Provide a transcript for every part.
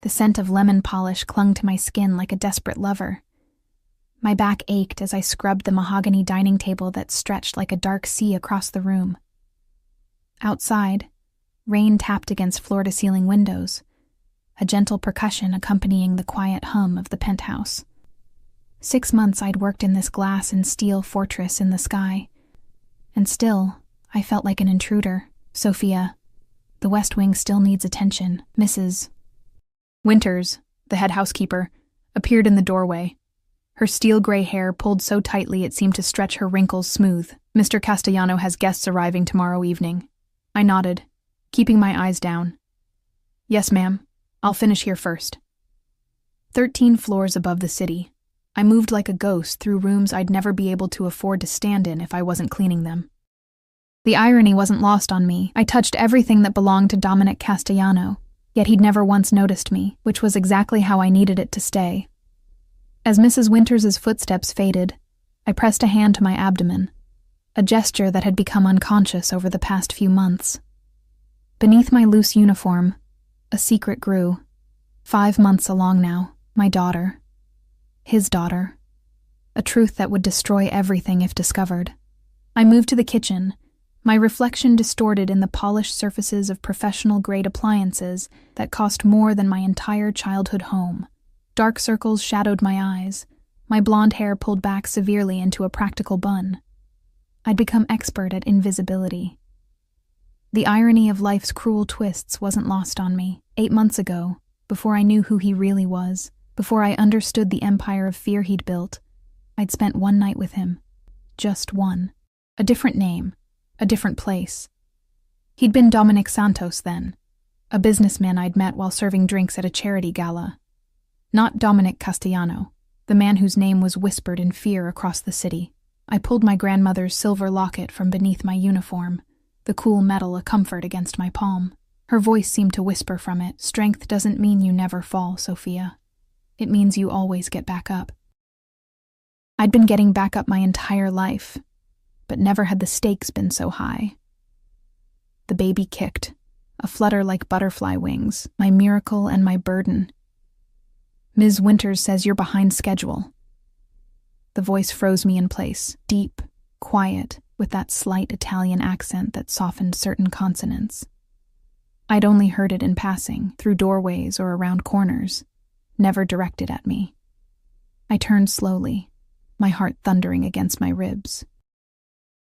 The scent of lemon polish clung to my skin like a desperate lover. My back ached as I scrubbed the mahogany dining table that stretched like a dark sea across the room. Outside, rain tapped against floor-to-ceiling windows, a gentle percussion accompanying the quiet hum of the penthouse. 6 months I'd worked in this glass and steel fortress in the sky, and still, I felt like an intruder. Sophia, the West Wing still needs attention. Mrs. Winters, the head housekeeper, appeared in the doorway. Her steel-gray hair pulled so tightly it seemed to stretch her wrinkles smooth. Mr. Castellano has guests arriving tomorrow evening. I nodded, keeping my eyes down. Yes, ma'am. I'll finish here first. 13 floors above the city, I moved like a ghost through rooms I'd never be able to afford to stand in if I wasn't cleaning them. The irony wasn't lost on me. I touched everything that belonged to Dominic Castellano, yet he'd never once noticed me, which was exactly how I needed it to stay. As Mrs. Winters's footsteps faded, I pressed a hand to my abdomen, a gesture that had become unconscious over the past few months. Beneath my loose uniform, a secret grew. 5 months along now, my daughter. His daughter. A truth that would destroy everything if discovered. I moved to the kitchen, my reflection distorted in the polished surfaces of professional-grade appliances that cost more than my entire childhood home. Dark circles shadowed my eyes, my blonde hair pulled back severely into a practical bun. I'd become expert at invisibility. The irony of life's cruel twists wasn't lost on me. 8 months ago, before I knew who he really was, before I understood the empire of fear he'd built, I'd spent one night with him. Just one. A different name, a different place. He'd been Dominic Santos then, a businessman I'd met while serving drinks at a charity gala. Not Dominic Castellano, the man whose name was whispered in fear across the city. I pulled my grandmother's silver locket from beneath my uniform, the cool metal a comfort against my palm. Her voice seemed to whisper from it, "Strength doesn't mean you never fall, Sophia. It means you always get back up." I'd been getting back up my entire life, but never had the stakes been so high. The baby kicked, a flutter like butterfly wings, my miracle and my burden. "Ms. Winters says you're behind schedule." The voice froze me in place, deep, quiet, with that slight Italian accent that softened certain consonants. I'd only heard it in passing, through doorways or around corners, never directed at me. I turned slowly, my heart thundering against my ribs.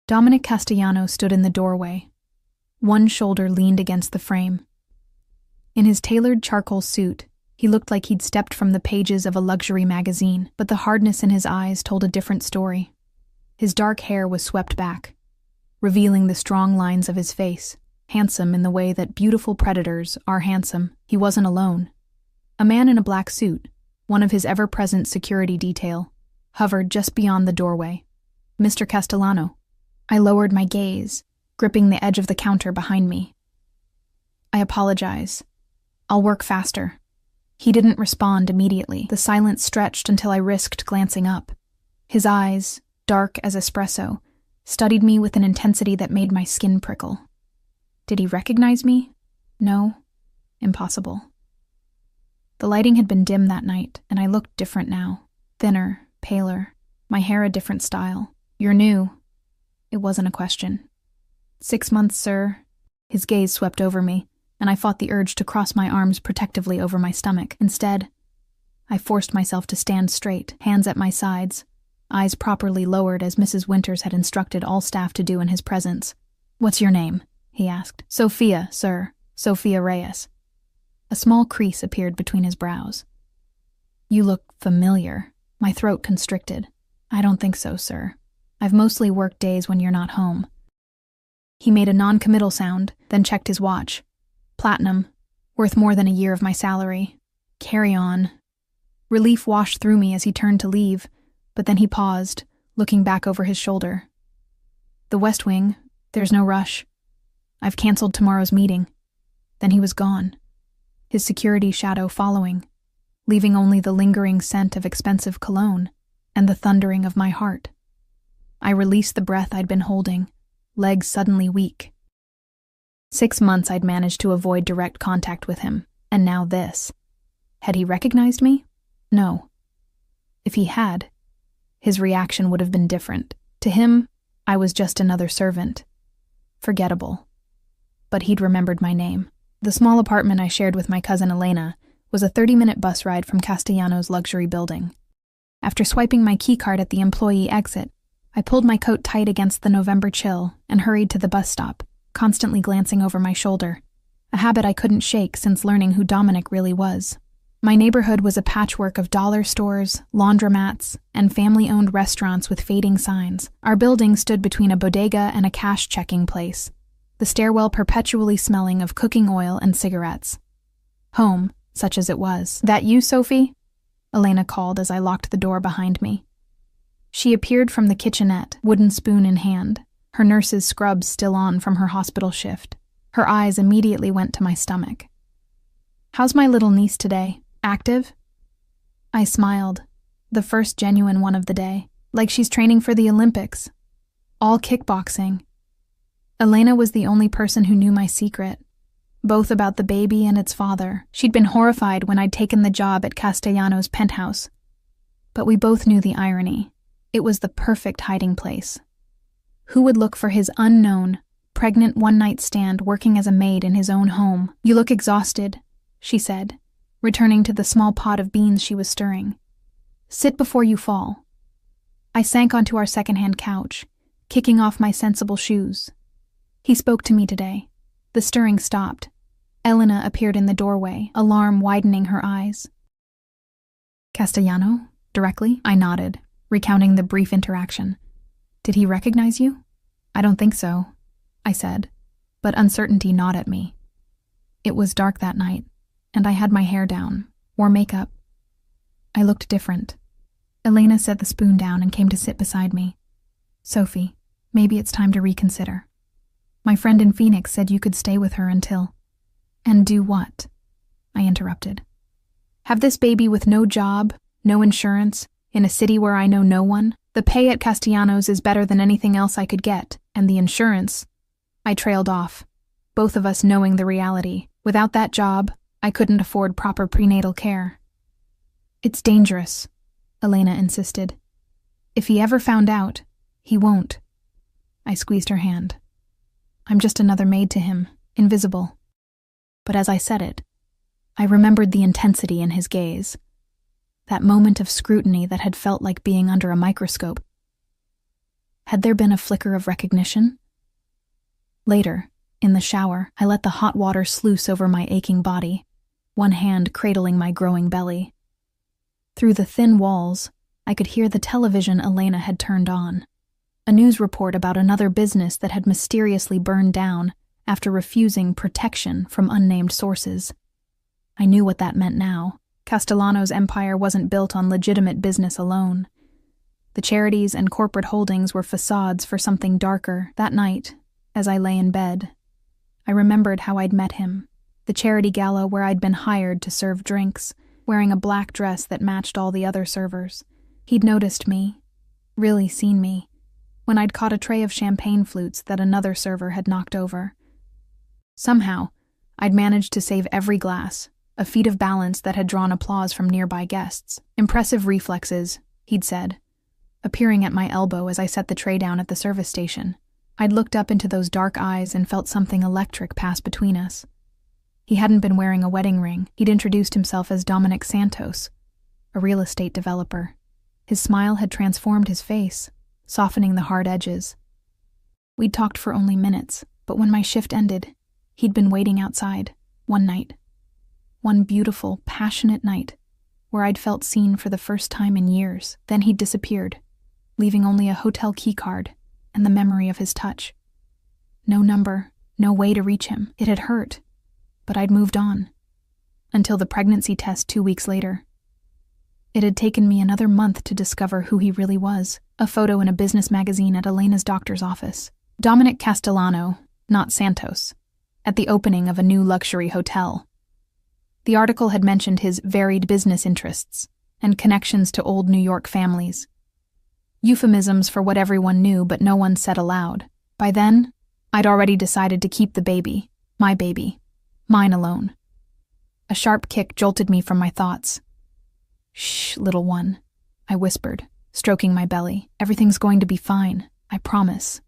Dominic Castellano stood in the doorway. One shoulder leaned against the frame. In his tailored charcoal suit, he looked like he'd stepped from the pages of a luxury magazine, but the hardness in his eyes told a different story. His dark hair was swept back, revealing the strong lines of his face, handsome in the way that beautiful predators are handsome. He wasn't alone. A man in a black suit, one of his ever-present security detail, hovered just beyond the doorway. "Mr. Castellano." I lowered my gaze, gripping the edge of the counter behind me. "I apologize. I'll work faster." He didn't respond immediately. The silence stretched until I risked glancing up. His eyes, dark as espresso, studied me with an intensity that made my skin prickle. Did he recognize me? No. Impossible. The lighting had been dim that night, and I looked different now. Thinner, paler, my hair a different style. "You're new." It wasn't a question. 6 months, sir." His gaze swept over me, and I fought the urge to cross my arms protectively over my stomach. Instead, I forced myself to stand straight, hands at my sides, eyes properly lowered as Mrs. Winters had instructed all staff to do in his presence. "What's your name?" he asked. "Sophia, sir. Sophia Reyes." A small crease appeared between his brows. "You look familiar." My throat constricted. "I don't think so, sir. I've mostly worked days when you're not home." He made a non-committal sound, then checked his watch. "Platinum. Worth more than a year of my salary. Carry on." Relief washed through me as he turned to leave, but then he paused, looking back over his shoulder. "The West Wing. There's no rush. I've canceled tomorrow's meeting." Then he was gone, his security shadow following, leaving only the lingering scent of expensive cologne and the thundering of my heart. I released the breath I'd been holding, legs suddenly weak. 6 months I'd managed to avoid direct contact with him, and now this. Had he recognized me? No. If he had, his reaction would have been different. To him, I was just another servant. Forgettable. But he'd remembered my name. The small apartment I shared with my cousin Elena was a 30-minute bus ride from Castellanos' luxury building. After swiping my keycard at the employee exit, I pulled my coat tight against the November chill and hurried to the bus stop, constantly glancing over my shoulder, a habit I couldn't shake since learning who Dominic really was. My neighborhood was a patchwork of dollar stores, laundromats, and family-owned restaurants with fading signs. Our building stood between a bodega and a cash-checking place, the stairwell perpetually smelling of cooking oil and cigarettes. Home, such as it was. "That you, Sophie?" Elena called as I locked the door behind me. She appeared from the kitchenette, wooden spoon in hand, her nurse's scrubs still on from her hospital shift. Her eyes immediately went to my stomach. "How's my little niece today? Active?" I smiled, the first genuine one of the day, like she's training for the Olympics. All kickboxing. Elena was the only person who knew my secret, both about the baby and its father. She'd been horrified when I'd taken the job at Castellanos' penthouse. But we both knew the irony. It was the perfect hiding place. Who would look for his unknown, pregnant one-night stand working as a maid in his own home? "You look exhausted," she said, returning to the small pot of beans she was stirring. "Sit before you fall." I sank onto our second-hand couch, kicking off my sensible shoes. He spoke to me today. The stirring stopped. Elena appeared in the doorway, alarm widening her eyes. "Castellano? Directly?" I nodded, recounting the brief interaction. "Did he recognize you?" "I don't think so," I said, but uncertainty gnawed at me. It was dark that night, and I had my hair down, wore makeup. I looked different. Elena set the spoon down and came to sit beside me. "Sophie, maybe it's time to reconsider. My friend in Phoenix said you could stay with her until—" "And do what?" I interrupted. "Have this baby with no job, no insurance, in a city where I know no one? The pay at Castellanos is better than anything else I could get, and the insurance—" I trailed off, both of us knowing the reality. Without that job, I couldn't afford proper prenatal care. "It's dangerous," Elena insisted. "If he ever found out, he won't." I squeezed her hand. "I'm just another maid to him, invisible." But as I said it, I remembered the intensity in his gaze, that moment of scrutiny that had felt like being under a microscope. Had there been a flicker of recognition? Later, in the shower, I let the hot water sluice over my aching body, one hand cradling my growing belly. Through the thin walls, I could hear the television Elena had turned on. A news report about another business that had mysteriously burned down after refusing protection from unnamed sources. I knew what that meant now. Castellanos' empire wasn't built on legitimate business alone. The charities and corporate holdings were facades for something darker. That night, as I lay in bed, I remembered how I'd met him, the charity gala where I'd been hired to serve drinks, wearing a black dress that matched all the other servers. He'd noticed me, really seen me, when I'd caught a tray of champagne flutes that another server had knocked over. Somehow, I'd managed to save every glass, a feat of balance that had drawn applause from nearby guests. "Impressive reflexes," he'd said, appearing at my elbow as I set the tray down at the service station. I'd looked up into those dark eyes and felt something electric pass between us. He hadn't been wearing a wedding ring. He'd introduced himself as Dominic Santos, a real estate developer. His smile had transformed his face, softening the hard edges. We'd talked for only minutes, but when my shift ended, he'd been waiting outside, one night. One beautiful, passionate night, where I'd felt seen for the first time in years. Then he'd disappeared, leaving only a hotel keycard and the memory of his touch. No number, no way to reach him. It had hurt, but I'd moved on. Until the pregnancy test 2 weeks later. It had taken me another month to discover who he really was. A photo in a business magazine at Elena's doctor's office. Dominic Castellano, not Santos, at the opening of a new luxury hotel. The article had mentioned his varied business interests and connections to old New York families. Euphemisms for what everyone knew but no one said aloud. By then, I'd already decided to keep the baby, my baby, mine alone. A sharp kick jolted me from my thoughts. "Shh, little one," I whispered, stroking my belly. "Everything's going to be fine, I promise."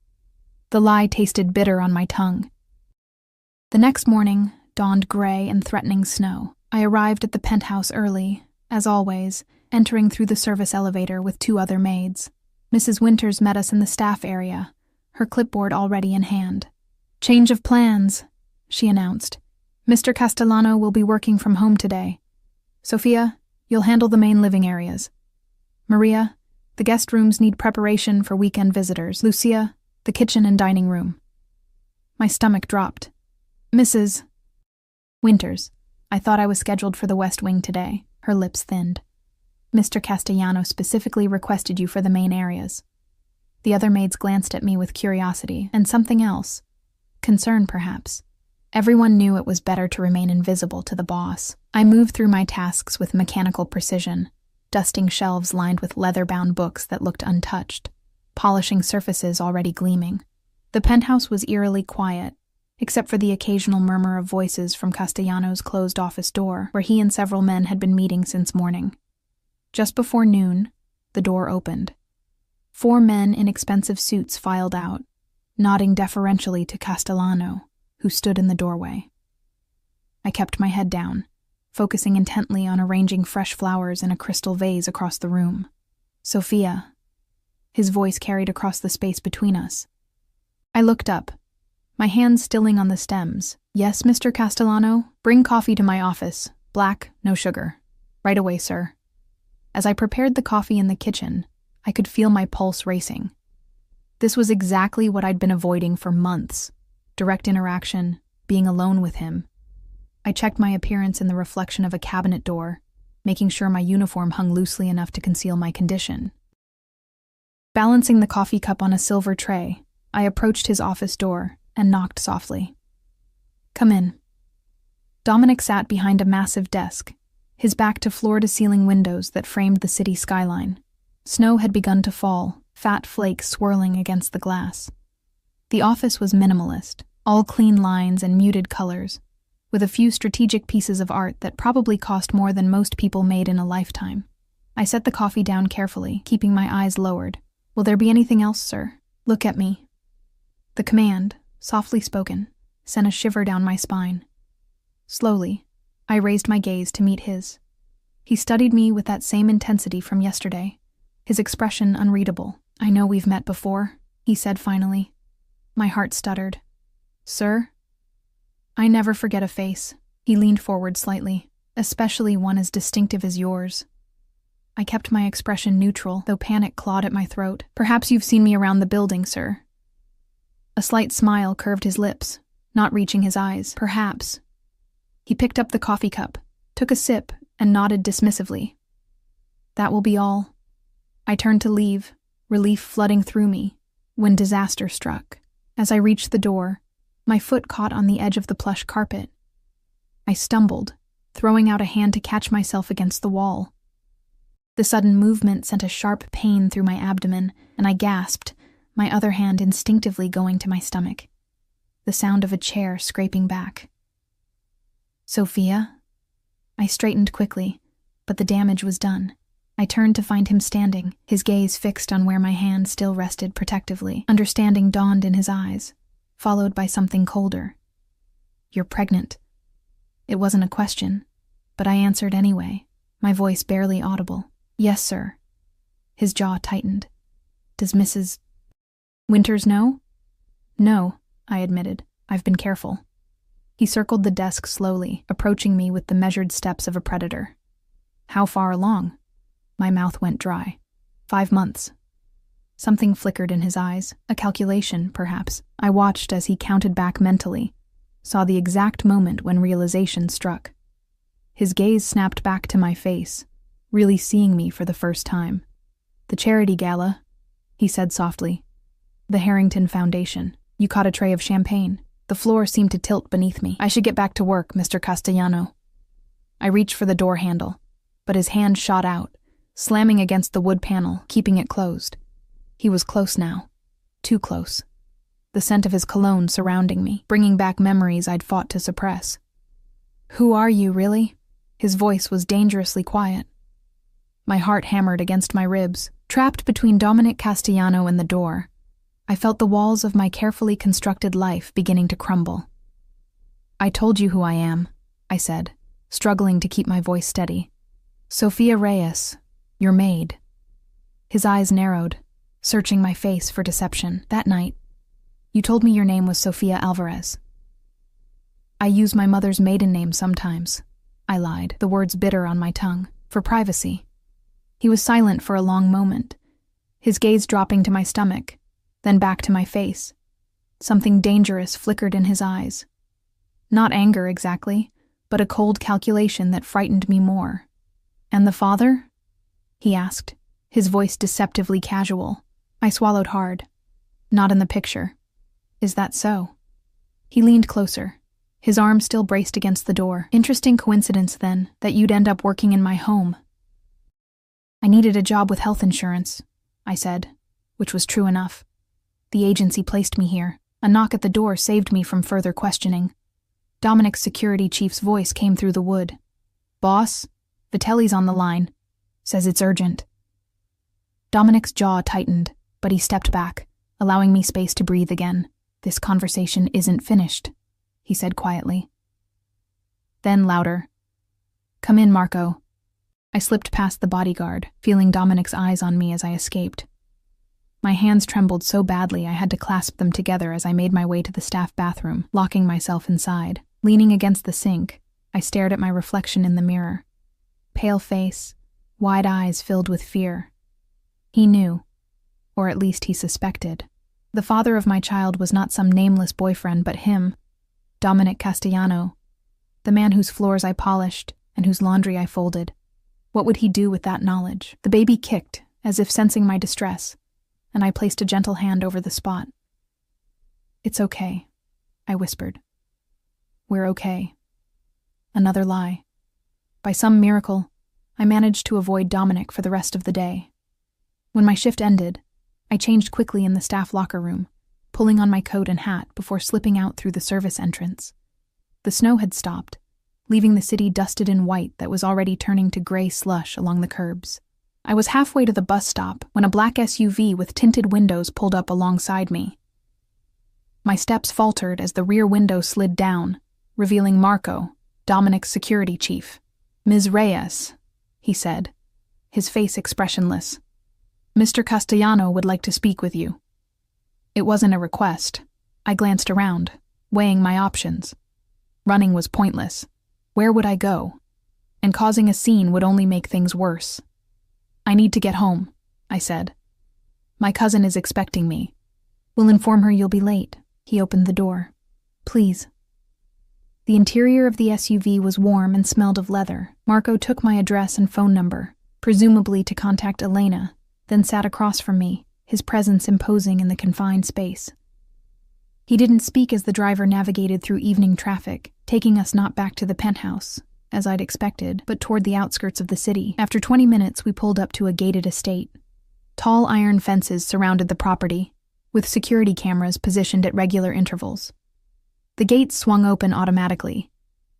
The lie tasted bitter on my tongue. The next morning dawned gray and threatening snow. I arrived at the penthouse early, as always, entering through the service elevator with 2 other maids. Mrs. Winters met us in the staff area, her clipboard already in hand. "Change of plans," she announced. "Mr. Castellano will be working from home today. Sophia, you'll handle the main living areas. Maria, the guest rooms need preparation for weekend visitors. Lucia, the kitchen and dining room." My stomach dropped. "Mrs. Winters, I thought I was scheduled for the West Wing today." Her lips thinned. "Mr. Castellano specifically requested you for the main areas." The other maids glanced at me with curiosity and something else. Concern, perhaps. Everyone knew it was better to remain invisible to the boss. I moved through my tasks with mechanical precision, dusting shelves lined with leather-bound books that looked untouched, polishing surfaces already gleaming. The penthouse was eerily quiet, except for the occasional murmur of voices from Castellano's closed office door, where he and several men had been meeting since morning. Just before noon, the door opened. 4 men in expensive suits filed out, nodding deferentially to Castellano, who stood in the doorway. I kept my head down, focusing intently on arranging fresh flowers in a crystal vase across the room. "Sophia." His voice carried across the space between us. I looked up, my hands stilling on the stems. "Yes, Mr. Castellano, bring coffee to my office. Black, no sugar. Right away, sir." As I prepared the coffee in the kitchen, I could feel my pulse racing. This was exactly what I'd been avoiding for months. Direct interaction, being alone with him. I checked my appearance in the reflection of a cabinet door, making sure my uniform hung loosely enough to conceal my condition. Balancing the coffee cup on a silver tray, I approached his office door and knocked softly. "Come in." Dominic sat behind a massive desk, his back to floor-to-ceiling windows that framed the city skyline. Snow had begun to fall, fat flakes swirling against the glass. The office was minimalist, all clean lines and muted colors, with a few strategic pieces of art that probably cost more than most people made in a lifetime. I set the coffee down carefully, keeping my eyes lowered. "Will there be anything else, sir? Look at me." The command, softly spoken, sent a shiver down my spine. Slowly, I raised my gaze to meet his. He studied me with that same intensity from yesterday, his expression unreadable. "I know we've met before," he said finally. My heart stuttered. "Sir?" "I never forget a face." He leaned forward slightly, "especially one as distinctive as yours." I kept my expression neutral, though panic clawed at my throat. "Perhaps you've seen me around the building, sir." A slight smile curved his lips, not reaching his eyes. "Perhaps." He picked up the coffee cup, took a sip, and nodded dismissively. "That will be all." I turned to leave, relief flooding through me, when disaster struck. As I reached the door, my foot caught on the edge of the plush carpet. I stumbled, throwing out a hand to catch myself against the wall. The sudden movement sent a sharp pain through my abdomen, and I gasped, my other hand instinctively going to my stomach. The sound of a chair scraping back. "Sophia?" I straightened quickly, but the damage was done. I turned to find him standing, his gaze fixed on where my hand still rested protectively. Understanding dawned in his eyes, followed by something colder. "You're pregnant." It wasn't a question, but I answered anyway, my voice barely audible. "Yes, sir." His jaw tightened. "Does Mrs. Winters know?" "No," I admitted. "I've been careful." He circled the desk slowly, approaching me with the measured steps of a predator. "How far along?" My mouth went dry. 5 months. Something flickered in his eyes, a calculation, perhaps. I watched as he counted back mentally, saw the exact moment when realization struck. His gaze snapped back to my face, really seeing me for the first time. "The charity gala," he said softly. "The Harrington Foundation. You caught a tray of champagne." The floor seemed to tilt beneath me. "I should get back to work, Mr. Castellano." I reached for the door handle, but his hand shot out, slamming against the wood panel, keeping it closed. He was close now. Too close. The scent of his cologne surrounding me, bringing back memories I'd fought to suppress. Who are you, really? His voice was dangerously quiet. My heart hammered against my ribs. Trapped between Dominic Castellano and the door, I felt the walls of my carefully constructed life beginning to crumble. I told you who I am, I said, struggling to keep my voice steady. Sophia Reyes, your maid. His eyes narrowed, searching my face for deception. That night, you told me your name was Sophia Alvarez. I use my mother's maiden name sometimes, I lied, the words bitter on my tongue, for privacy. He was silent for a long moment, his gaze dropping to my stomach, then back to my face. Something dangerous flickered in his eyes. Not anger exactly, but a cold calculation that frightened me more. And the father? He asked, his voice deceptively casual. I swallowed hard. Not in the picture. Is that so? He leaned closer, his arm still braced against the door. Interesting coincidence, then, that you'd end up working in my home. I needed a job with health insurance, I said, which was true enough. The agency placed me here. A knock at the door saved me from further questioning. Dominic's security chief's voice came through the wood. Boss, Vitelli's on the line. Says it's urgent. Dominic's jaw tightened, but he stepped back, allowing me space to breathe again. This conversation isn't finished, he said quietly. Then louder. Come in, Marco. I slipped past the bodyguard, feeling Dominic's eyes on me as I escaped. My hands trembled so badly I had to clasp them together as I made my way to the staff bathroom, locking myself inside. Leaning against the sink, I stared at my reflection in the mirror. Pale face, wide eyes filled with fear. He knew, or at least he suspected. The father of my child was not some nameless boyfriend, but him, Dominic Castellano, the man whose floors I polished and whose laundry I folded. What would he do with that knowledge? The baby kicked, as if sensing my distress, and I placed a gentle hand over the spot. It's okay, I whispered. We're okay. Another lie. By some miracle, I managed to avoid Dominic for the rest of the day. When my shift ended, I changed quickly in the staff locker room, pulling on my coat and hat before slipping out through the service entrance. The snow had stopped, leaving the city dusted in white that was already turning to gray slush along the curbs. I was halfway to the bus stop when a black SUV with tinted windows pulled up alongside me. My steps faltered as the rear window slid down, revealing Marco, Dominic's security chief. Ms. Reyes, he said, his face expressionless. Mr. Castellano would like to speak with you. It wasn't a request. I glanced around, weighing my options. Running was pointless. Where would I go? And causing a scene would only make things worse. I need to get home, I said. My cousin is expecting me. We'll inform her you'll be late. He opened the door. Please. The interior of the SUV was warm and smelled of leather. Marco took my address and phone number, presumably to contact Elena, then sat across from me, his presence imposing in the confined space. He didn't speak as the driver navigated through evening traffic, taking us not back to the penthouse, as I'd expected, but toward the outskirts of the city. After 20 minutes, we pulled up to a gated estate. Tall iron fences surrounded the property, with security cameras positioned at regular intervals. The gates swung open automatically,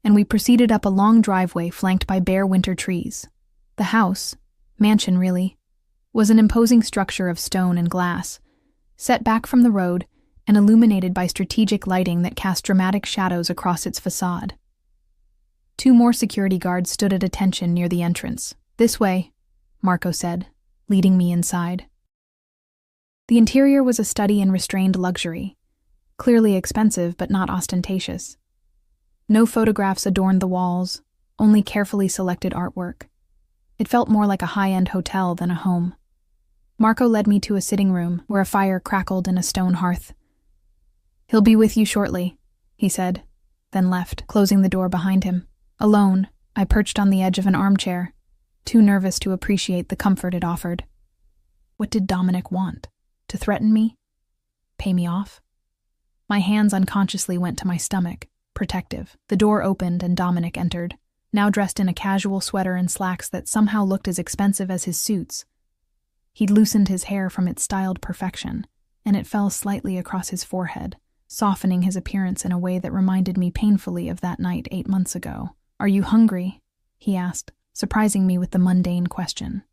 and we proceeded up a long driveway flanked by bare winter trees. The house, mansion really, was an imposing structure of stone and glass, set back from the road and illuminated by strategic lighting that cast dramatic shadows across its facade. 2 more security guards stood at attention near the entrance. This way, Marco said, leading me inside. The interior was a study in restrained luxury, clearly expensive but not ostentatious. No photographs adorned the walls, only carefully selected artwork. It felt more like a high-end hotel than a home. Marco led me to a sitting room where a fire crackled in a stone hearth. He'll be with you shortly, he said, then left, closing the door behind him. Alone, I perched on the edge of an armchair, too nervous to appreciate the comfort it offered. What did Dominic want? To threaten me? Pay me off? My hands unconsciously went to my stomach, protective. The door opened and Dominic entered, now dressed in a casual sweater and slacks that somehow looked as expensive as his suits. He'd loosened his hair from its styled perfection, and it fell slightly across his forehead, softening his appearance in a way that reminded me painfully of that night 8 months ago. "Are you hungry?" he asked, surprising me with the mundane question.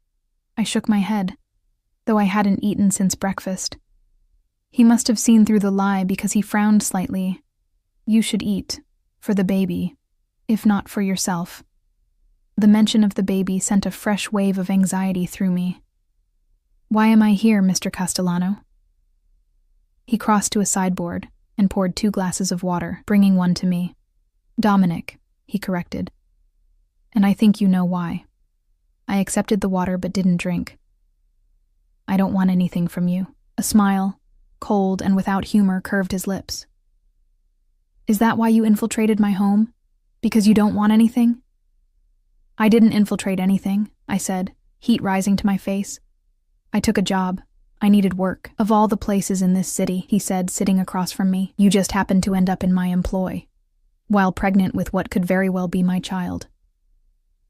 I shook my head, though I hadn't eaten since breakfast. He must have seen through the lie because he frowned slightly. "You should eat, for the baby, if not for yourself." The mention of the baby sent a fresh wave of anxiety through me. "Why am I here, Mr. Castellano?" He crossed to a sideboard and poured 2 glasses of water, bringing one to me. "Dominic," he corrected. "And I think you know why." I accepted the water but didn't drink. "I don't want anything from you." A smile, cold and without humor, curved his lips. "Is that why you infiltrated my home? Because you don't want anything?" "I didn't infiltrate anything," I said, heat rising to my face. "I took a job. I needed work. Of all the places in this city," he said, sitting across from me, "you just happened to end up in my employ, while pregnant with what could very well be my child."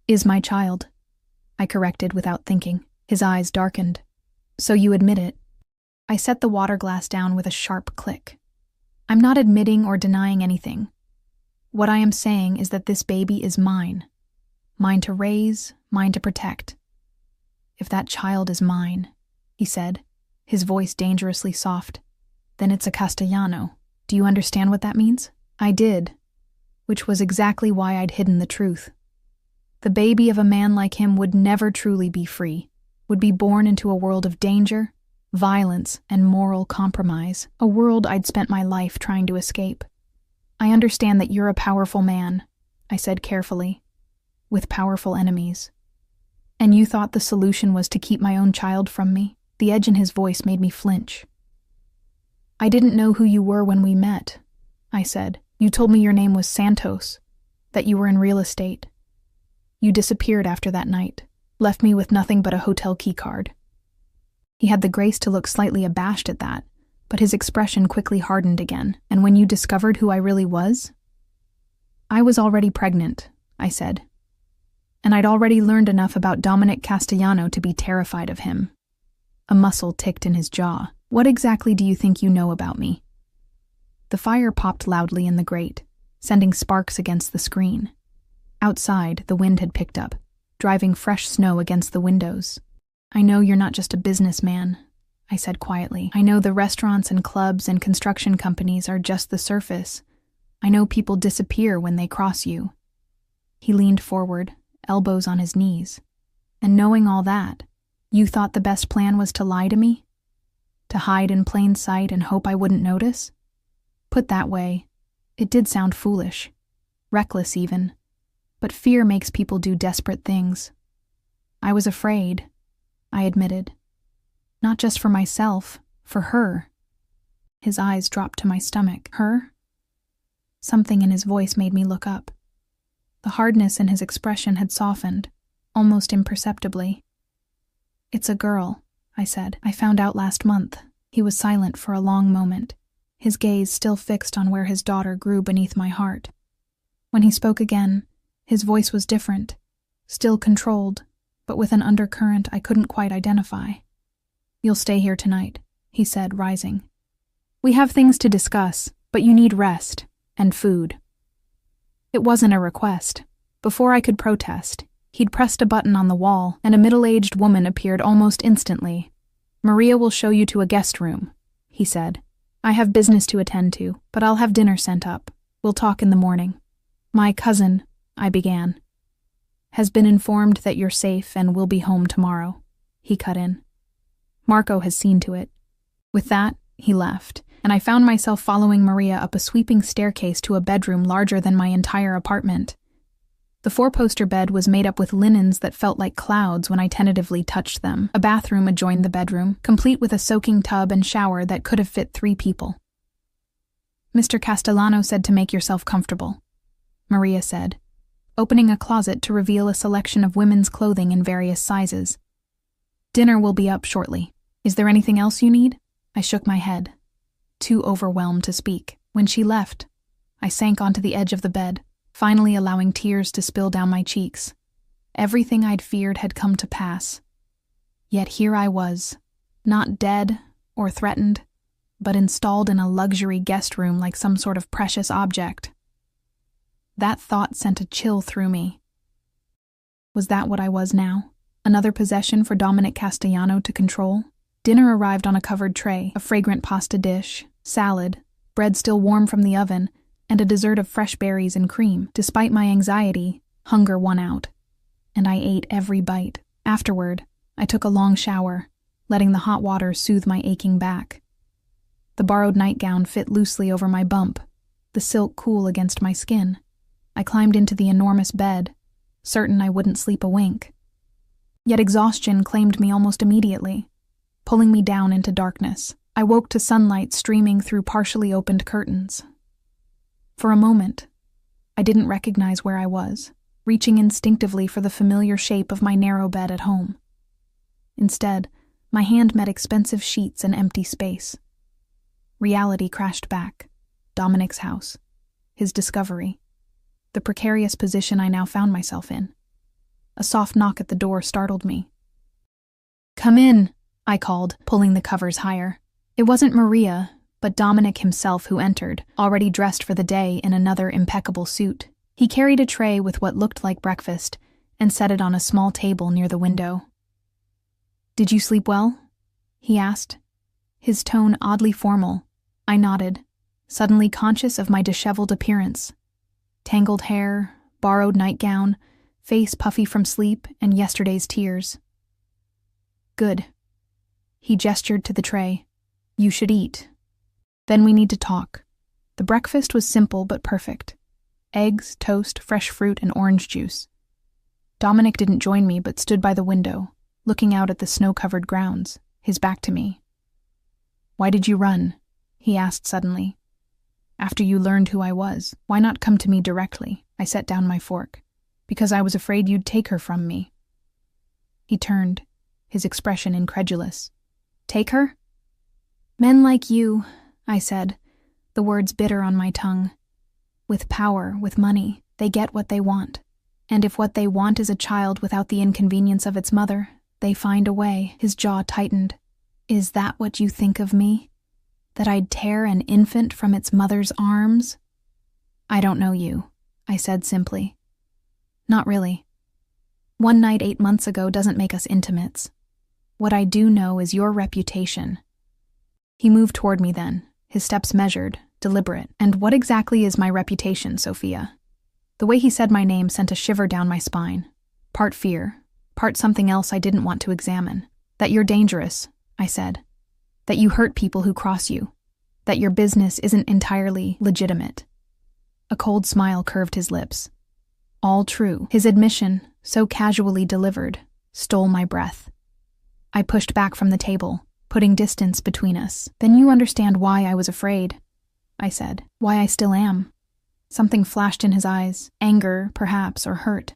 "Is my child," I corrected without thinking. His eyes darkened. "So you admit it?" I set the water glass down with a sharp click. "I'm not admitting or denying anything. What I am saying is that this baby is mine. Mine to raise, mine to protect. If that child is mine," he said, his voice dangerously soft, "then it's a Castellano. Do you understand what that means?" I did, which was exactly why I'd hidden the truth. The baby of a man like him would never truly be free, would be born into a world of danger, violence, and moral compromise, a world I'd spent my life trying to escape. "I understand that you're a powerful man," I said carefully, "with powerful enemies. And you thought the solution was to keep my own child from me?" The edge in his voice made me flinch. "I didn't know who you were when we met," I said. "You told me your name was Santos, that you were in real estate. You disappeared after that night, left me with nothing but a hotel key card." He had the grace to look slightly abashed at that, but his expression quickly hardened again. "And when you discovered who I really was?" "I was already pregnant," I said. "And I'd already learned enough about Dominic Castellano to be terrified of him." A muscle ticked in his jaw. "What exactly do you think you know about me?" The fire popped loudly in the grate, sending sparks against the screen. Outside, the wind had picked up, driving fresh snow against the windows. "I know you're not just a businessman," I said quietly. "I know the restaurants and clubs and construction companies are just the surface. I know people disappear when they cross you." He leaned forward, elbows on his knees. "And knowing all that, you thought the best plan was to lie to me? To hide in plain sight and hope I wouldn't notice?" Put that way, it did sound foolish, reckless even, but fear makes people do desperate things. "I was afraid," I admitted. "Not just for myself, for her." His eyes dropped to my stomach. "Her?" Something in his voice made me look up. The hardness in his expression had softened, almost imperceptibly. "It's a girl," I said. "I found out last month." He was silent for a long moment, his gaze still fixed on where his daughter grew beneath my heart. When he spoke again, his voice was different, still controlled, but with an undercurrent I couldn't quite identify. "You'll stay here tonight," he said, rising. "We have things to discuss, but you need rest and food." It wasn't a request. Before I could protest, he'd pressed a button on the wall, and a middle-aged woman appeared almost instantly. "Maria will show you to a guest room," he said. "I have business to attend to, but I'll have dinner sent up. We'll talk in the morning." "My cousin," I began, "has been informed that you're safe and will be home tomorrow," he cut in. "Marco has seen to it." With that, he left, and I found myself following Maria up a sweeping staircase to a bedroom larger than my entire apartment. The four-poster bed was made up with linens that felt like clouds when I tentatively touched them. A bathroom adjoined the bedroom, complete with a soaking tub and shower that could have fit 3 people. "Mr. Castellano said to make yourself comfortable," Maria said, opening a closet to reveal a selection of women's clothing in various sizes. "Dinner will be up shortly. Is there anything else you need?" I shook my head, too overwhelmed to speak. When she left, I sank onto the edge of the bed, finally allowing tears to spill down my cheeks. Everything I'd feared had come to pass. Yet here I was, not dead or threatened, but installed in a luxury guest room like some sort of precious object. That thought sent a chill through me. Was that what I was now? Another possession for Dominic Castellano to control? Dinner arrived on a covered tray, a fragrant pasta dish, salad, bread still warm from the oven, and a dessert of fresh berries and cream. Despite my anxiety, hunger won out, and I ate every bite. Afterward, I took a long shower, letting the hot water soothe my aching back. The borrowed nightgown fit loosely over my bump, the silk cool against my skin. I climbed into the enormous bed, certain I wouldn't sleep a wink. Yet exhaustion claimed me almost immediately, pulling me down into darkness. I woke to sunlight streaming through partially opened curtains. For a moment, I didn't recognize where I was, reaching instinctively for the familiar shape of my narrow bed at home. Instead, my hand met expensive sheets and empty space. Reality crashed back. Dominic's house. His discovery. The precarious position I now found myself in. A soft knock at the door startled me. "Come in," I called, pulling the covers higher. It wasn't Maria, but Dominic himself who entered, already dressed for the day in another impeccable suit. He carried a tray with what looked like breakfast and set it on a small table near the window. "Did you sleep well?" he asked, his tone oddly formal. I nodded, suddenly conscious of my disheveled appearance. Tangled hair, borrowed nightgown, face puffy from sleep and yesterday's tears. "Good." He gestured to the tray. "You should eat. Then we need to talk." The breakfast was simple but perfect. Eggs, toast, fresh fruit, and orange juice. Dominic didn't join me but stood by the window, looking out at the snow-covered grounds, his back to me. "Why did you run?" he asked suddenly. "After you learned who I was, why not come to me directly?" I set down my fork. "Because I was afraid you'd take her from me." He turned, his expression incredulous. "Take her?" "Men like you," I said, the words bitter on my tongue. "With power, with money, they get what they want. And if what they want is a child without the inconvenience of its mother, they find a way." His jaw tightened. "Is that what you think of me? That I'd tear an infant from its mother's arms?" "I don't know you," I said simply. "Not really. One night 8 months ago doesn't make us intimates. What I do know is your reputation." He moved toward me then, his steps measured, deliberate. "And what exactly is my reputation, Sophia?" The way he said my name sent a shiver down my spine. Part fear, part something else I didn't want to examine. "That you're dangerous," I said. "That you hurt people who cross you. That your business isn't entirely legitimate." A cold smile curved his lips. All true. His admission, so casually delivered, stole my breath. I pushed back from the table, putting distance between us. "Then you understand why I was afraid," I said. "Why I still am." Something flashed in his eyes, anger, perhaps, or hurt.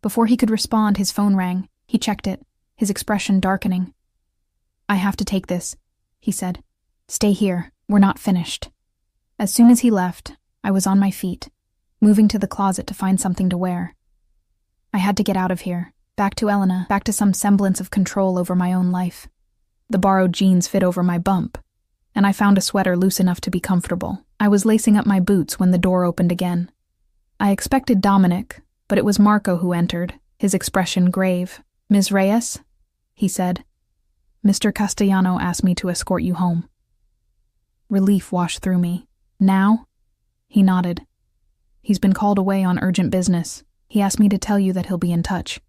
Before he could respond, his phone rang. He checked it, his expression darkening. "I have to take this," he said. "Stay here. We're not finished." As soon as he left, I was on my feet, moving to the closet to find something to wear. I had to get out of here, back to Elena, back to some semblance of control over my own life. The borrowed jeans fit over my bump, and I found a sweater loose enough to be comfortable. I was lacing up my boots when the door opened again. I expected Dominic, but it was Marco who entered, his expression grave. "Ms. Reyes?" he said. "Mr. Castellano asked me to escort you home." Relief washed through me. "Now?" He nodded. "He's been called away on urgent business. He asked me to tell you that he'll be in touch."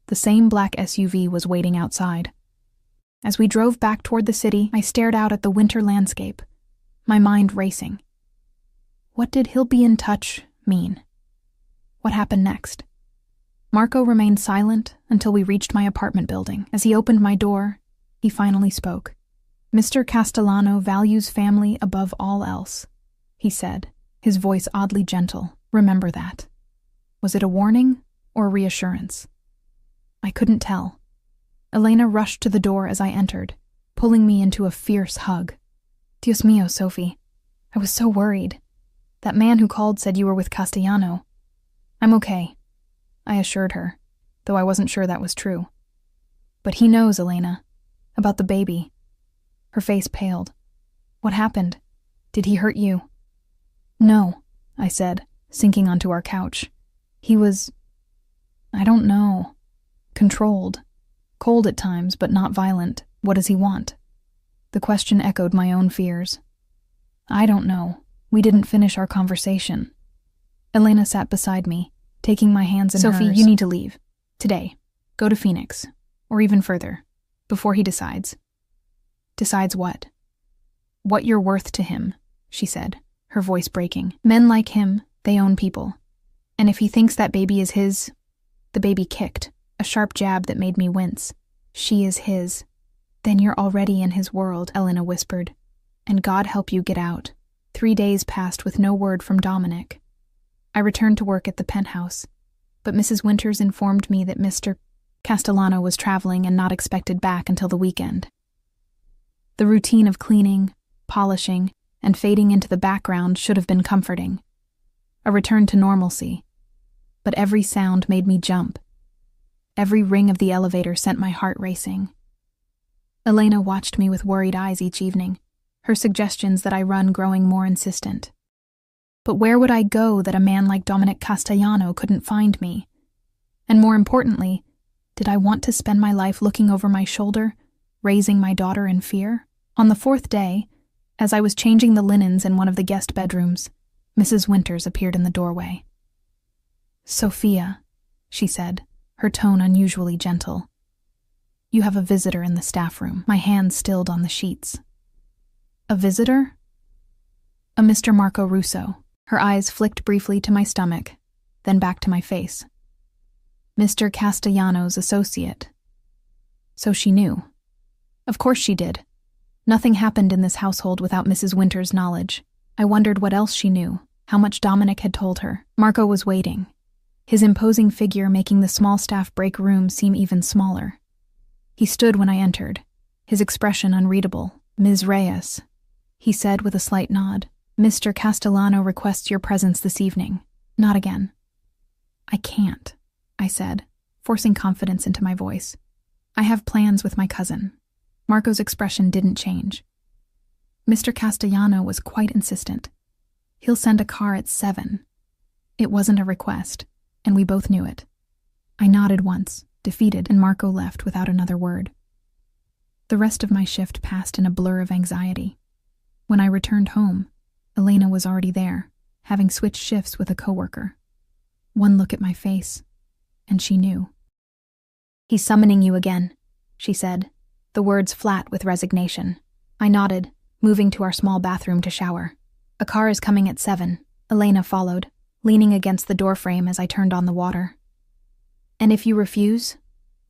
The same black SUV was waiting outside. As we drove back toward the city, I stared out at the winter landscape, my mind racing. What did "he'll be in touch" mean? What happened next? Marco remained silent until we reached my apartment building. As he opened my door, he finally spoke. "Mr. Castellano values family above all else," he said, his voice oddly gentle. "Remember that." Was it a warning or reassurance? I couldn't tell. Elena rushed to the door as I entered, pulling me into a fierce hug. "Dios mío, Sophie. I was so worried. That man who called said you were with Castellano." "I'm okay," I assured her, though I wasn't sure that was true. "But he knows, Elena. About the baby." Her face paled. "What happened? Did he hurt you?" "No," I said, sinking onto our couch. He was, I don't know, controlled. Cold at times, but not violent. What does he want? The question echoed my own fears. I don't know. We didn't finish our conversation. Elena sat beside me, taking my hands in hers. Sophie, you need to leave. Today. Go to Phoenix. Or even further. Before he decides. Decides what? What you're worth to him, she said, her voice breaking. Men like him, they own people. And if he thinks that baby is his... The baby kicked, a sharp jab that made me wince. She is his. Then you're already in his world, Elena whispered. And God help you get out. 3 days passed with no word from Dominic. I returned to work at the penthouse, but Mrs. Winters informed me that Mr. Castellano was traveling and not expected back until the weekend. The routine of cleaning, polishing, and fading into the background should have been comforting. A return to normalcy. But every sound made me jump. Every ring of the elevator sent my heart racing. Elena watched me with worried eyes each evening, her suggestions that I run growing more insistent. But where would I go that a man like Dominic Castellano couldn't find me? And more importantly, did I want to spend my life looking over my shoulder, raising my daughter in fear? On the 4th day, as I was changing the linens in one of the guest bedrooms, Mrs. Winters appeared in the doorway. Sophia, she said, her tone unusually gentle. You have a visitor in the staff room. My hand stilled on the sheets. A visitor? A Mr. Marco Russo. Her eyes flicked briefly to my stomach, then back to my face. Mr. Castellano's associate. So she knew. Of course she did. Nothing happened in this household without Mrs. Winters' knowledge. I wondered what else she knew, how much Dominic had told her. Marco was waiting, his imposing figure making the small staff break room seem even smaller. He stood when I entered, his expression unreadable. Ms. Reyes, he said with a slight nod. Mr. Castellano requests your presence this evening. Not again. I can't, I said, forcing confidence into my voice. I have plans with my cousin. Marco's expression didn't change. Mr. Castellano was quite insistent. He'll send a car at 7. It wasn't a request, and we both knew it. I nodded once, defeated, and Marco left without another word. The rest of my shift passed in a blur of anxiety. When I returned home, Elena was already there, having switched shifts with a coworker. One look at my face, and she knew. He's summoning you again, she said, the words flat with resignation. I nodded, moving to our small bathroom to shower. A car is coming at 7. Elena followed, leaning against the doorframe as I turned on the water. And if you refuse?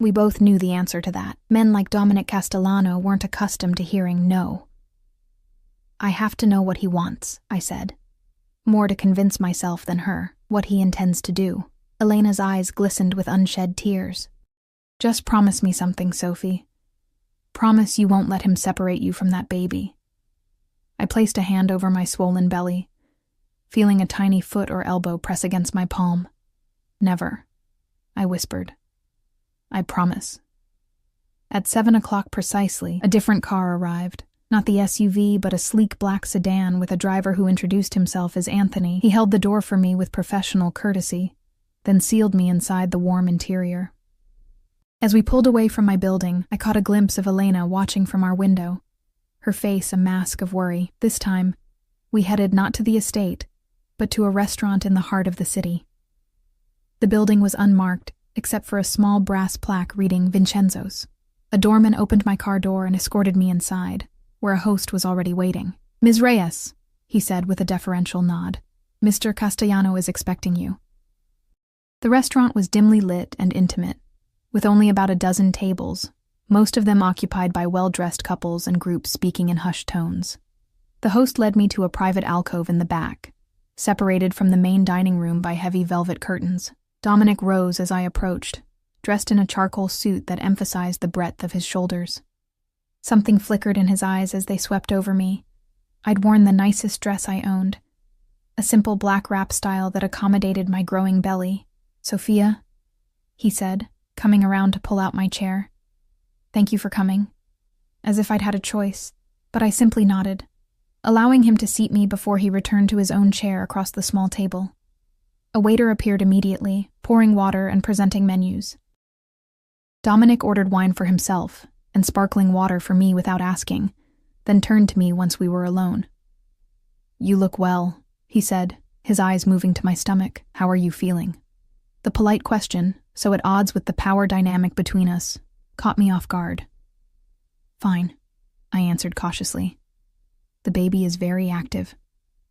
We both knew the answer to that. Men like Dominic Castellano weren't accustomed to hearing no. I have to know what he wants, I said. More to convince myself than her, what he intends to do. Elena's eyes glistened with unshed tears. Just promise me something, Sophie. Promise you won't let him separate you from that baby. I placed a hand over my swollen belly, feeling a tiny foot or elbow press against my palm. Never, I whispered. I promise. At 7 o'clock precisely, a different car arrived. Not the SUV, but a sleek black sedan with a driver who introduced himself as Anthony. He held the door for me with professional courtesy, then sealed me inside the warm interior. As we pulled away from my building, I caught a glimpse of Elena watching from our window, her face a mask of worry. This time, we headed not to the estate, but to a restaurant in the heart of the city. The building was unmarked, except for a small brass plaque reading Vincenzo's. A doorman opened my car door and escorted me inside, where a host was already waiting. Ms. Reyes, he said with a deferential nod. Mr. Castellano is expecting you. The restaurant was dimly lit and intimate, with only about a dozen tables, most of them occupied by well-dressed couples and groups speaking in hushed tones. The host led me to a private alcove in the back, separated from the main dining room by heavy velvet curtains. Dominic rose as I approached, dressed in a charcoal suit that emphasized the breadth of his shoulders. Something flickered in his eyes as they swept over me. I'd worn the nicest dress I owned, a simple black wrap style that accommodated my growing belly. Sophia, he said, coming around to pull out my chair. Thank you for coming. As if I'd had a choice, but I simply nodded, allowing him to seat me before he returned to his own chair across the small table. A waiter appeared immediately, pouring water and presenting menus. Dominic ordered wine for himself and sparkling water for me without asking, then turned to me once we were alone. "You look well," he said, his eyes moving to my stomach. "How are you feeling?" The polite question, so at odds with the power dynamic between us, caught me off guard. "Fine," I answered cautiously. The baby is very active.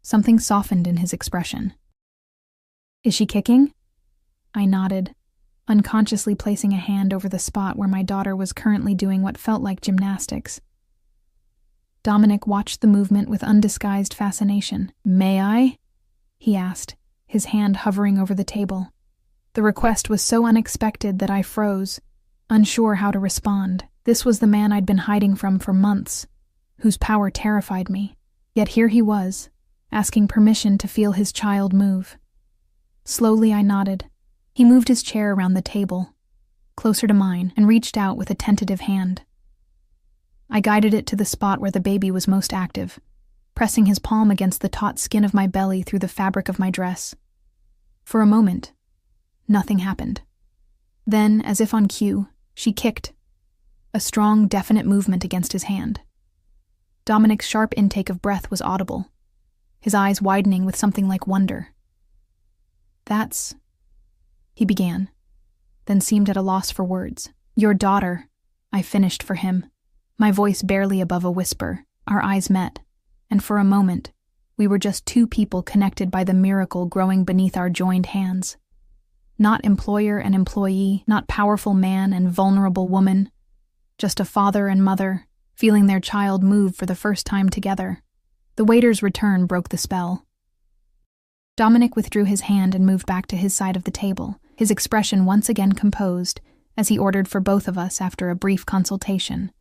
Something softened in his expression. "Is she kicking?" I nodded, unconsciously placing a hand over the spot where my daughter was currently doing what felt like gymnastics. Dominic watched the movement with undisguised fascination. "May I?" he asked, his hand hovering over the table. The request was so unexpected that I froze, unsure how to respond. This was the man I'd been hiding from for months, whose power terrified me. Yet here he was, asking permission to feel his child move. Slowly I nodded. He moved his chair around the table, closer to mine, and reached out with a tentative hand. I guided it to the spot where the baby was most active, pressing his palm against the taut skin of my belly through the fabric of my dress. For a moment, nothing happened. Then, as if on cue, she kicked, a strong, definite movement against his hand. Dominic's sharp intake of breath was audible, his eyes widening with something like wonder. "That's," he began, then seemed at a loss for words. "Your daughter," I finished for him, my voice barely above a whisper. Our eyes met, and for a moment, we were just two people connected by the miracle growing beneath our joined hands. Not employer and employee, not powerful man and vulnerable woman, just a father and mother, feeling their child move for the first time together. The waiter's return broke the spell. Dominic withdrew his hand and moved back to his side of the table, his expression once again composed, as he ordered for both of us after a brief consultation.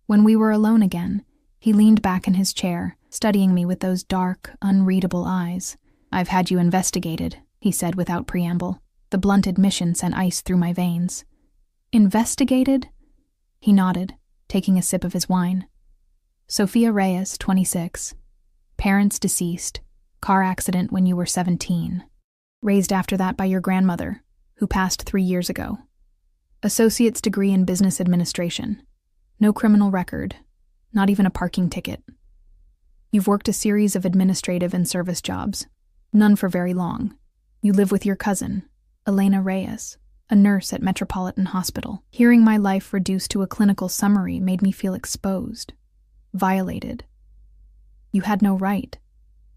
When we were alone again, he leaned back in his chair, studying me with those dark, unreadable eyes. "I've had you investigated," he said without preamble. The blunt admission sent ice through my veins. "Investigated?" He nodded, taking a sip of his wine. "Sophia Reyes, 26. Parents deceased. Car accident when you were 17. Raised after that by your grandmother, who passed 3 years ago. Associate's degree in business administration. No criminal record, not even a parking ticket. You've worked a series of administrative and service jobs, none for very long. You live with your cousin, Elena Reyes, a nurse at Metropolitan Hospital. Hearing my life reduced to a clinical summary made me feel exposed, violated. You had no right.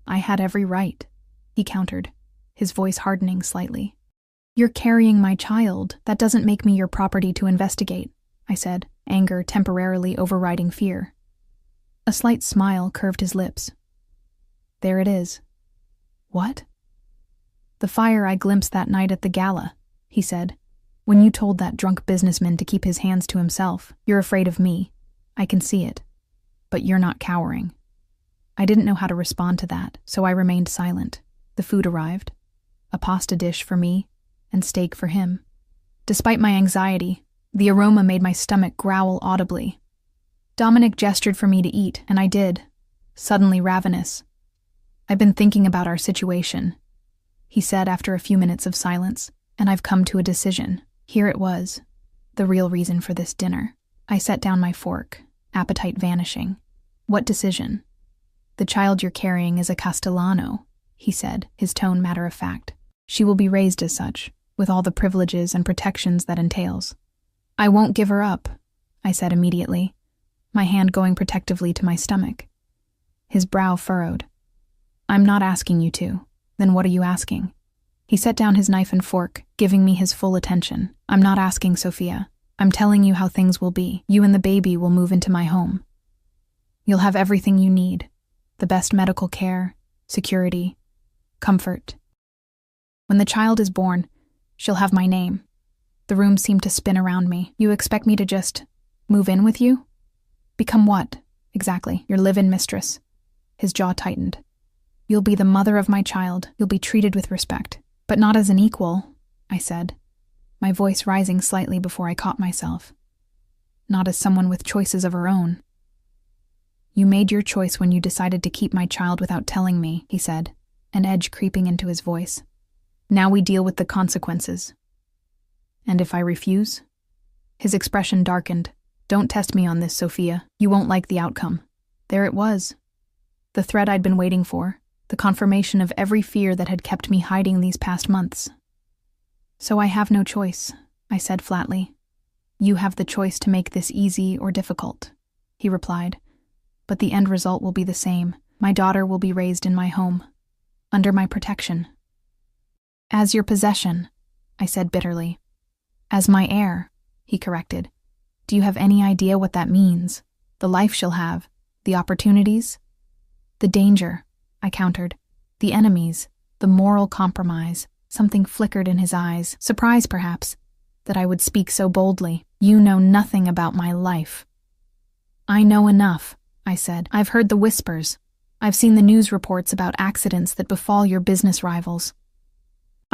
I had every right," he countered, his voice hardening slightly. "You're carrying my child. That doesn't make me your property to investigate," I said, anger temporarily overriding fear. A slight smile curved his lips. "There it is." "What?" "The fire I glimpsed that night at the gala," he said. "When you told that drunk businessman to keep his hands to himself. You're afraid of me. I can see it. But you're not cowering." I didn't know how to respond to that, so I remained silent. The food arrived. A pasta dish for me, and steak for him. Despite my anxiety, the aroma made my stomach growl audibly. Dominic gestured for me to eat, and I did, suddenly ravenous. "I've been thinking about our situation," he said after a few minutes of silence, "and I've come to a decision." Here it was, the real reason for this dinner. I set down my fork, appetite vanishing. "What decision?" "The child you're carrying is a Castellano," he said, his tone matter-of-fact. "She will be raised as such, with all the privileges and protections that entails." "I won't give her up," I said immediately, my hand going protectively to my stomach. His brow furrowed. "I'm not asking you to. Then what are you asking?" He set down his knife and fork, giving me his full attention. "I'm not asking, Sophia. I'm telling you how things will be. You and the baby will move into my home. You'll have everything you need. The best medical care, security, comfort. When the child is born, she'll have my name." The room seemed to spin around me. "You expect me to just move in with you?" "Become what, exactly? Your live-in mistress." His jaw tightened. "You'll be the mother of my child. You'll be treated with respect. But not as an equal," I said, my voice rising slightly before I caught myself. "Not as someone with choices of her own." "You made your choice when you decided to keep my child without telling me," he said, an edge creeping into his voice. Now we deal with the consequences. And if I refuse? His expression darkened. Don't test me on this, Sophia. You won't like the outcome. There it was. The threat I'd been waiting for, the confirmation of every fear that had kept me hiding these past months. So I have no choice, I said flatly. You have the choice to make this easy or difficult, he replied. But the end result will be the same. My daughter will be raised in my home, under my protection. As your possession, I said bitterly. As my heir, he corrected. Do you have any idea what that means? The life she'll have, the opportunities? The danger, I countered. The enemies, the moral compromise. Something flickered in his eyes, surprise perhaps, that I would speak so boldly. You know nothing about my life. I know enough, I said. I've heard the whispers. I've seen the news reports about accidents that befall your business rivals.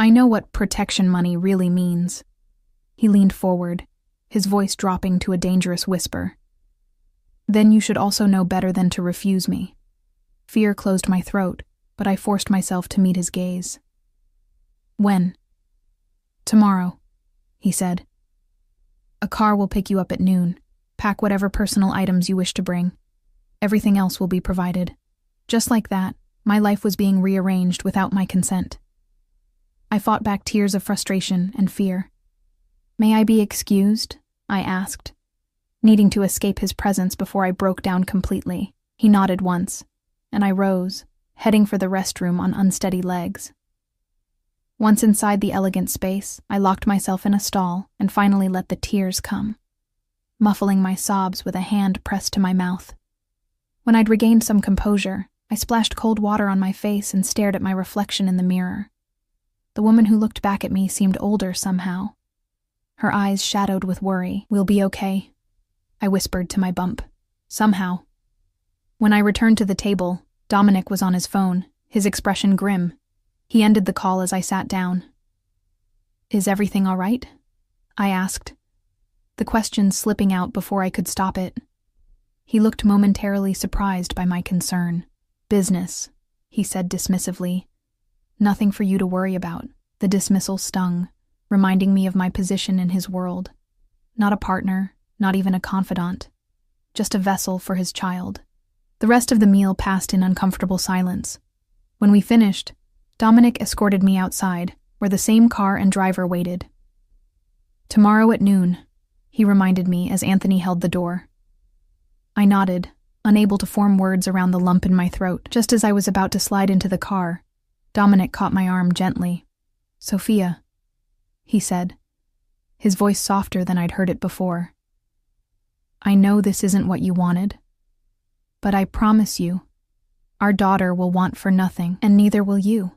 I know what protection money really means. He leaned forward, his voice dropping to a dangerous whisper. Then you should also know better than to refuse me. Fear closed my throat, but I forced myself to meet his gaze. When? Tomorrow, he said. A car will pick you up at noon. Pack whatever personal items you wish to bring. Everything else will be provided. Just like that, my life was being rearranged without my consent. I fought back tears of frustration and fear. May I be excused? I asked, needing to escape his presence before I broke down completely. He nodded once, and I rose, heading for the restroom on unsteady legs. Once inside the elegant space, I locked myself in a stall and finally let the tears come, muffling my sobs with a hand pressed to my mouth. When I'd regained some composure, I splashed cold water on my face and stared at my reflection in the mirror. The woman who looked back at me seemed older somehow. Her eyes shadowed with worry. We'll be okay, I whispered to my bump. Somehow. When I returned to the table, Dominic was on his phone, his expression grim. He ended the call as I sat down. Is everything all right? I asked, the question slipping out before I could stop it. He looked momentarily surprised by my concern. Business, he said dismissively. Nothing for you to worry about. The dismissal stung, reminding me of my position in his world. Not a partner, not even a confidant. Just a vessel for his child. The rest of the meal passed in uncomfortable silence. When we finished, Dominic escorted me outside, where the same car and driver waited. Tomorrow at noon, he reminded me as Anthony held the door. I nodded, unable to form words around the lump in my throat. Just as I was about to slide into the car, Dominic caught my arm gently. Sophia, he said, his voice softer than I'd heard it before. I know this isn't what you wanted, but I promise you, our daughter will want for nothing, and neither will you.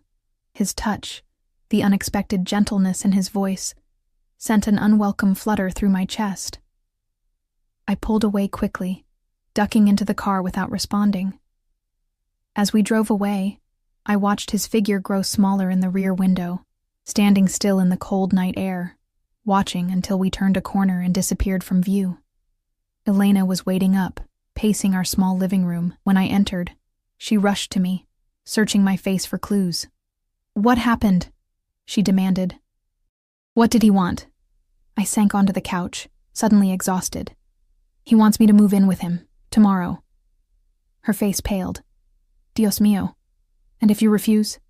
His touch, the unexpected gentleness in his voice, sent an unwelcome flutter through my chest. I pulled away quickly, ducking into the car without responding. As we drove away, I watched his figure grow smaller in the rear window, standing still in the cold night air, watching until we turned a corner and disappeared from view. Elena was waiting up, pacing our small living room. When I entered, she rushed to me, searching my face for clues. What happened? She demanded. What did he want? I sank onto the couch, suddenly exhausted. He wants me to move in with him, tomorrow. Her face paled. Dios mío. And if you refuse?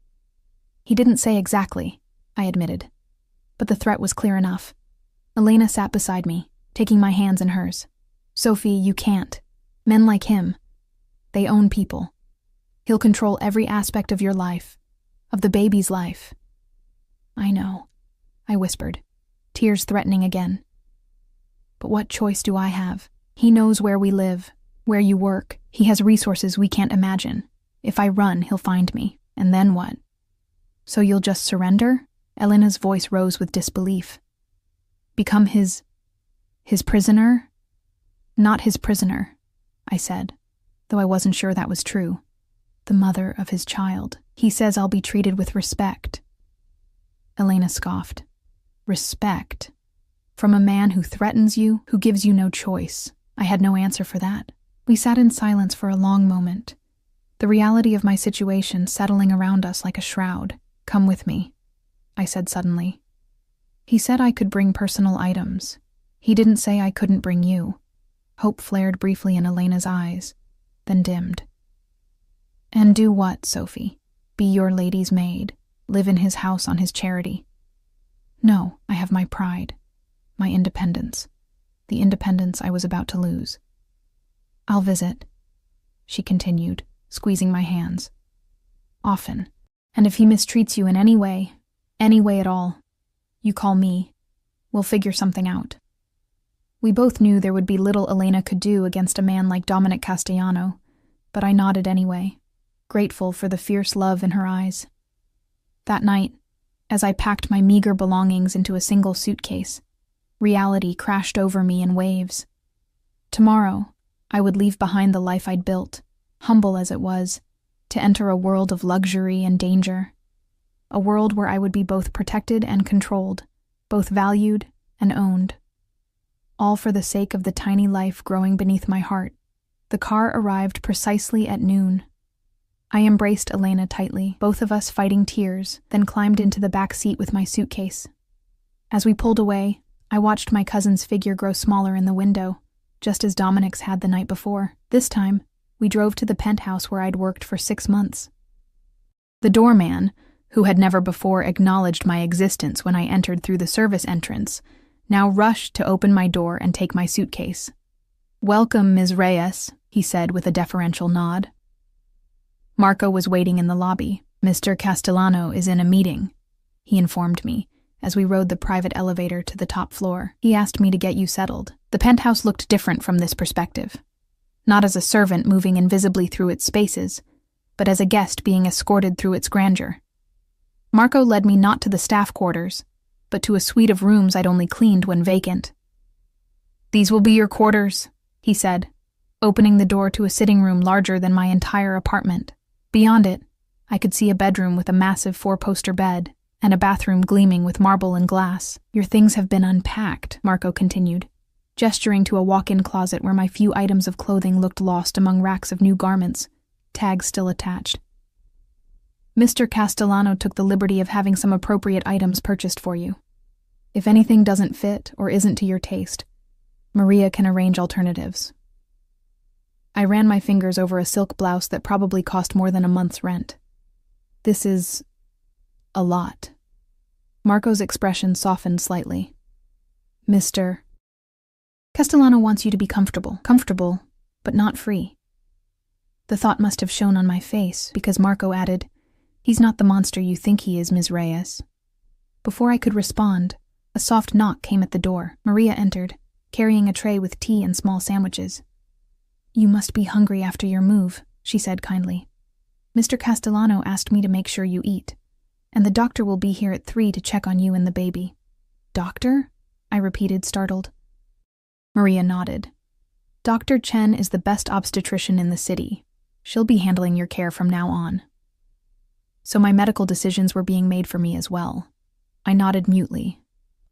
He didn't say exactly, I admitted, but the threat was clear enough. Elena sat beside me, taking my hands in hers. Sophie, you can't. Men like him, they own people. He'll control every aspect of your life, of the baby's life. I know, I whispered, tears threatening again. But what choice do I have? He knows where we live, where you work. He has resources we can't imagine. If I run, he'll find me. And then what? So you'll just surrender? Elena's voice rose with disbelief. Become his prisoner? Not his prisoner, I said, though I wasn't sure that was true. The mother of his child. He says I'll be treated with respect. Elena scoffed. Respect? From a man who threatens you, who gives you no choice. I had no answer for that. We sat in silence for a long moment, the reality of my situation settling around us like a shroud. Come with me, I said suddenly. He said I could bring personal items. He didn't say I couldn't bring you. Hope flared briefly in Elena's eyes, then dimmed. And do what, Sophie? Be your lady's maid? Live in his house on his charity? No, I have my pride, my independence, the independence I was about to lose. I'll visit, she continued, squeezing my hands. Often. And if he mistreats you in any way at all, you call me. We'll figure something out. We both knew there would be little Elena could do against a man like Dominic Castellano, but I nodded anyway, grateful for the fierce love in her eyes. That night, as I packed my meager belongings into a single suitcase, reality crashed over me in waves. Tomorrow, I would leave behind the life I'd built, humble as it was, to enter a world of luxury and danger. A world where I would be both protected and controlled, both valued and owned. All for the sake of the tiny life growing beneath my heart. The car arrived precisely at noon. I embraced Elena tightly, both of us fighting tears, then climbed into the back seat with my suitcase. As we pulled away, I watched my cousin's figure grow smaller in the window, just as Dominic's had the night before. This time, we drove to the penthouse where I'd worked for 6 months. The doorman, who had never before acknowledged my existence when I entered through the service entrance, now rushed to open my door and take my suitcase. "Welcome, Ms. Reyes," he said with a deferential nod. Marco was waiting in the lobby. "Mr. Castellano is in a meeting," he informed me, as we rode the private elevator to the top floor. "He asked me to get you settled." The penthouse looked different from this perspective. Not as a servant moving invisibly through its spaces, but as a guest being escorted through its grandeur. Marco led me not to the staff quarters, but to a suite of rooms I'd only cleaned when vacant. "These will be your quarters," he said, opening the door to a sitting room larger than my entire apartment. Beyond it, I could see a bedroom with a massive 4-poster bed, and a bathroom gleaming with marble and glass. "Your things have been unpacked," Marco continued, gesturing to a walk-in closet where my few items of clothing looked lost among racks of new garments, tags still attached. "Mr. Castellano took the liberty of having some appropriate items purchased for you. If anything doesn't fit or isn't to your taste, Maria can arrange alternatives." I ran my fingers over a silk blouse that probably cost more than a month's rent. "This is a lot." Marco's expression softened slightly. "Mr. Castellano wants you to be comfortable, but not free." The thought must have shown on my face, because Marco added, "He's not the monster you think he is, Ms. Reyes." Before I could respond, a soft knock came at the door. Maria entered, carrying a tray with tea and small sandwiches. "You must be hungry after your move," she said kindly. "Mr. Castellano asked me to make sure you eat, and the doctor will be here at 3 to check on you and the baby." "Doctor?" I repeated, startled. Maria nodded. "Dr. Chen is the best obstetrician in the city. She'll be handling your care from now on." So my medical decisions were being made for me as well. I nodded mutely,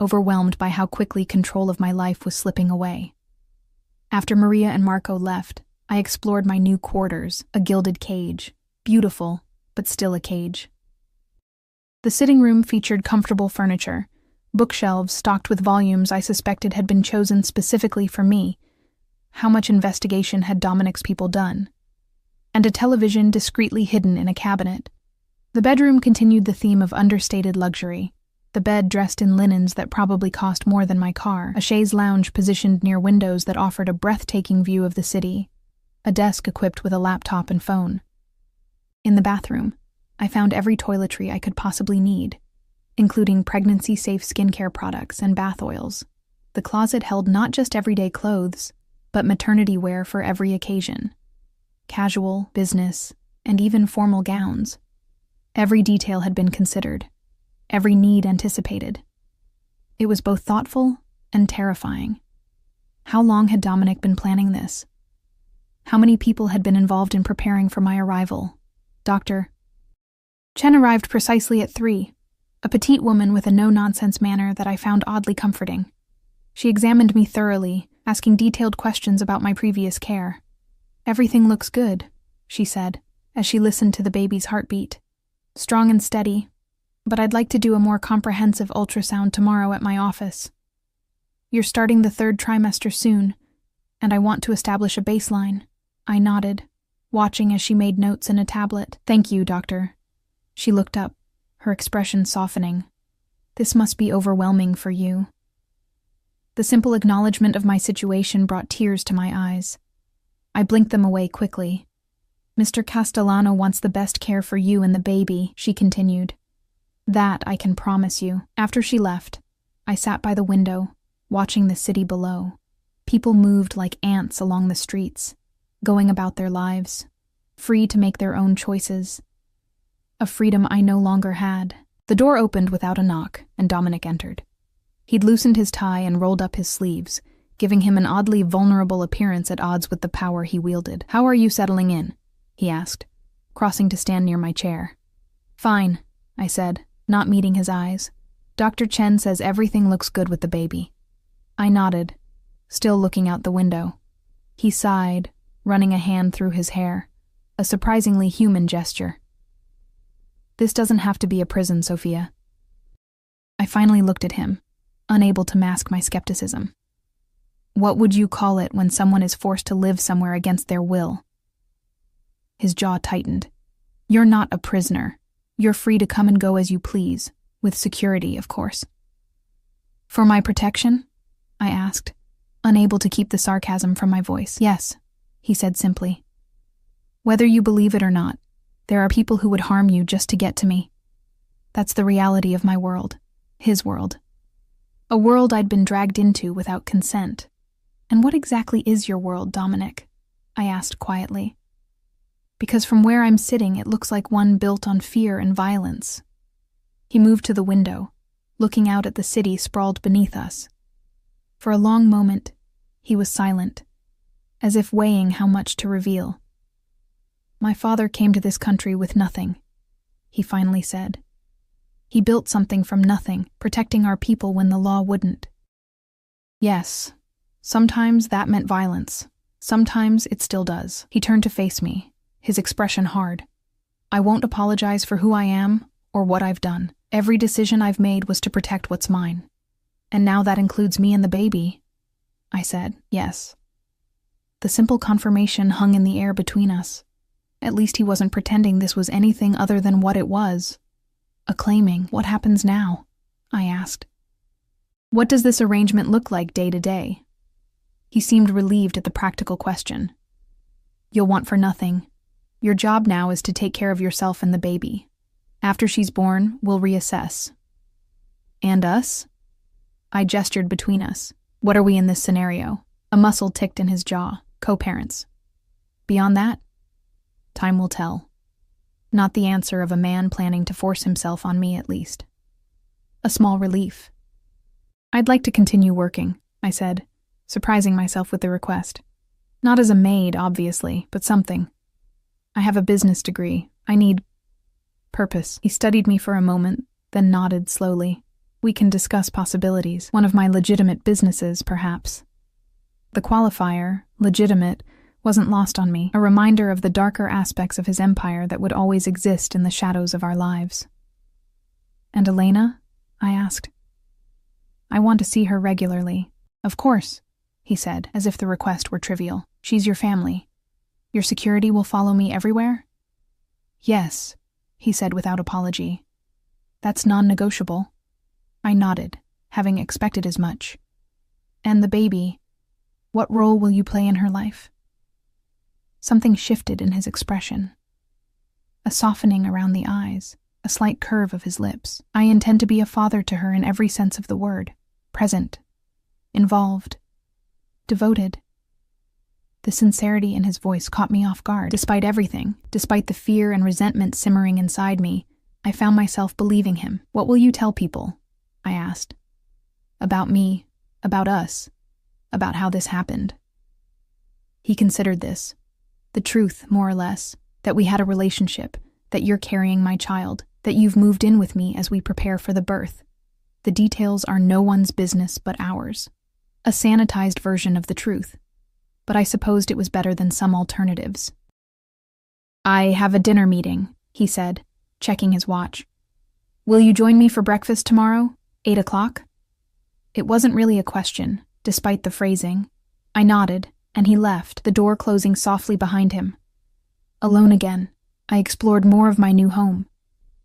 overwhelmed by how quickly control of my life was slipping away. After Maria and Marco left, I explored my new quarters, a gilded cage, beautiful, but still a cage. The sitting room featured comfortable furniture, bookshelves stocked with volumes I suspected had been chosen specifically for me. How much investigation had Dominic's people done? And a television discreetly hidden in a cabinet. The bedroom continued the theme of understated luxury. The bed dressed in linens that probably cost more than my car, a chaise lounge positioned near windows that offered a breathtaking view of the city, a desk equipped with a laptop and phone. In the bathroom, I found every toiletry I could possibly need, including pregnancy-safe skincare products and bath oils. The closet held not just everyday clothes, but maternity wear for every occasion. Casual, business, and even formal gowns. Every detail had been considered. Every need anticipated. It was both thoughtful and terrifying. How long had Dominic been planning this? How many people had been involved in preparing for my arrival? Dr. Chen arrived precisely at 3, a petite woman with a no-nonsense manner that I found oddly comforting. She examined me thoroughly, asking detailed questions about my previous care. "Everything looks good," she said, as she listened to the baby's heartbeat. "Strong and steady. but I'd like to do a more comprehensive ultrasound tomorrow at my office. You're starting the 3rd trimester soon, and I want to establish a baseline. I nodded, watching as she made notes in a tablet. Thank you, doctor. She looked up, her expression softening. This must be overwhelming for you. The simple acknowledgement of my situation brought tears to my eyes. I blinked them away quickly. Mr. Castellano wants the best care for you and the baby, she continued. That I can promise you. After she left, I sat by the window, watching the city below. People moved like ants along the streets, going about their lives, free to make their own choices. A freedom I no longer had. The door opened without a knock, and Dominic entered. He'd loosened his tie and rolled up his sleeves, giving him an oddly vulnerable appearance at odds with the power he wielded. How are you settling in? He asked, crossing to stand near my chair. Fine, I said, not meeting his eyes. Dr. Chen says everything looks good with the baby. I nodded, still looking out the window. He sighed, running a hand through his hair, a surprisingly human gesture. This doesn't have to be a prison, Sophia. I finally looked at him, unable to mask my skepticism. What would you call it when someone is forced to live somewhere against their will? His jaw tightened. You're not a prisoner. You're free to come and go as you please, with security, of course. For my protection? I asked, unable to keep the sarcasm from my voice. Yes, he said simply. Whether you believe it or not, there are people who would harm you just to get to me. That's the reality of my world, his world. A world I'd been dragged into without consent. And what exactly is your world, Dominic? I asked quietly. Because from where I'm sitting, it looks like one built on fear and violence. He moved to the window, looking out at the city sprawled beneath us. For a long moment, he was silent, as if weighing how much to reveal. My father came to this country with nothing, he finally said. He built something from nothing, protecting our people when the law wouldn't. Yes, sometimes that meant violence. Sometimes it still does. He turned to face me, his expression hard. I won't apologize for who I am or what I've done. Every decision I've made was to protect what's mine. And now that includes me and the baby. I said, yes. The simple confirmation hung in the air between us. At least he wasn't pretending this was anything other than what it was. Acclaiming, what happens now? I asked. What does this arrangement look like day to day? He seemed relieved at the practical question. You'll want for nothing. Your job now is to take care of yourself and the baby. After she's born, we'll reassess. And us? I gestured between us. What are we in this scenario? A muscle ticked in his jaw. Co-parents. Beyond that? Time will tell. Not the answer of a man planning to force himself on me, at least. A small relief. I'd like to continue working, I said, surprising myself with the request. Not as a maid, obviously, but something. I have a business degree. I need purpose. He studied me for a moment, then nodded slowly. We can discuss possibilities. One of my legitimate businesses, perhaps. The qualifier, legitimate, wasn't lost on me, a reminder of the darker aspects of his empire that would always exist in the shadows of our lives. And Elena? I asked. I want to see her regularly. Of course, he said, as if the request were trivial. She's your family. Your security will follow me everywhere? Yes, he said without apology. That's non-negotiable. I nodded, having expected as much. And the baby, what role will you play in her life? Something shifted in his expression. A softening around the eyes, a slight curve of his lips. I intend to be a father to her in every sense of the word. Present. Involved. Devoted. The sincerity in his voice caught me off guard. Despite everything, despite the fear and resentment simmering inside me, I found myself believing him. What will you tell people? I asked. About me, about us, about how this happened. He considered this. The truth, more or less, that we had a relationship, that you're carrying my child, that you've moved in with me as we prepare for the birth. The details are no one's business but ours. A sanitized version of the truth. But I supposed it was better than some alternatives. I have a dinner meeting, he said, checking his watch. Will you join me for breakfast tomorrow? 8 o'clock? It wasn't really a question, despite the phrasing. I nodded, and he left, the door closing softly behind him. Alone again, I explored more of my new home,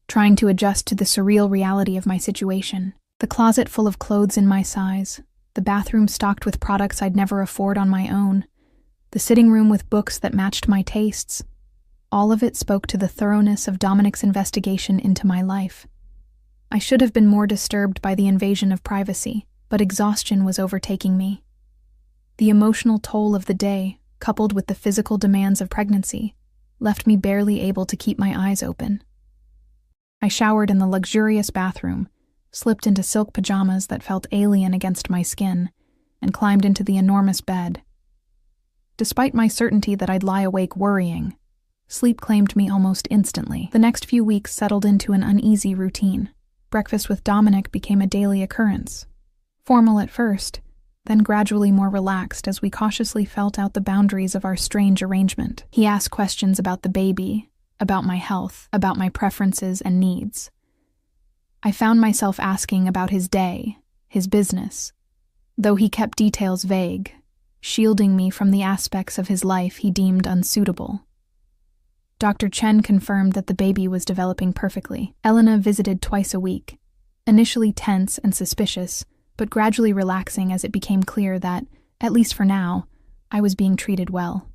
trying to adjust to the surreal reality of my situation. The closet full of clothes in my size, the bathroom stocked with products I'd never afford on my own, the sitting room with books that matched my tastes. All of it spoke to the thoroughness of Dominic's investigation into my life. I should have been more disturbed by the invasion of privacy, but exhaustion was overtaking me. The emotional toll of the day, coupled with the physical demands of pregnancy, left me barely able to keep my eyes open. I showered in the luxurious bathroom, slipped into silk pajamas that felt alien against my skin, and climbed into the enormous bed. Despite my certainty that I'd lie awake worrying, sleep claimed me almost instantly. The next few weeks settled into an uneasy routine. Breakfast with Dominic became a daily occurrence. Formal at first, then gradually more relaxed as we cautiously felt out the boundaries of our strange arrangement. He asked questions about the baby, about my health, about my preferences and needs. I found myself asking about his day, his business, though he kept details vague, shielding me from the aspects of his life he deemed unsuitable. Dr. Chen confirmed that the baby was developing perfectly. Elena visited twice a week, initially tense and suspicious, but gradually relaxing as it became clear that, at least for now, I was being treated well.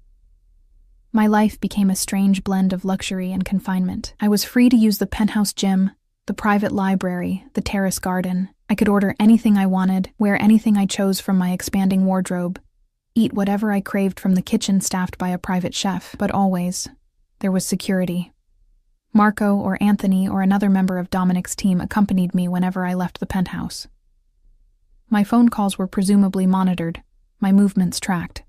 My life became a strange blend of luxury and confinement. I was free to use the penthouse gym, the private library, the terrace garden. I could order anything I wanted, wear anything I chose from my expanding wardrobe, eat whatever I craved from the kitchen staffed by a private chef, but always, there was security. Marco or Anthony or another member of Dominic's team accompanied me whenever I left the penthouse. My phone calls were presumably monitored, my movements tracked.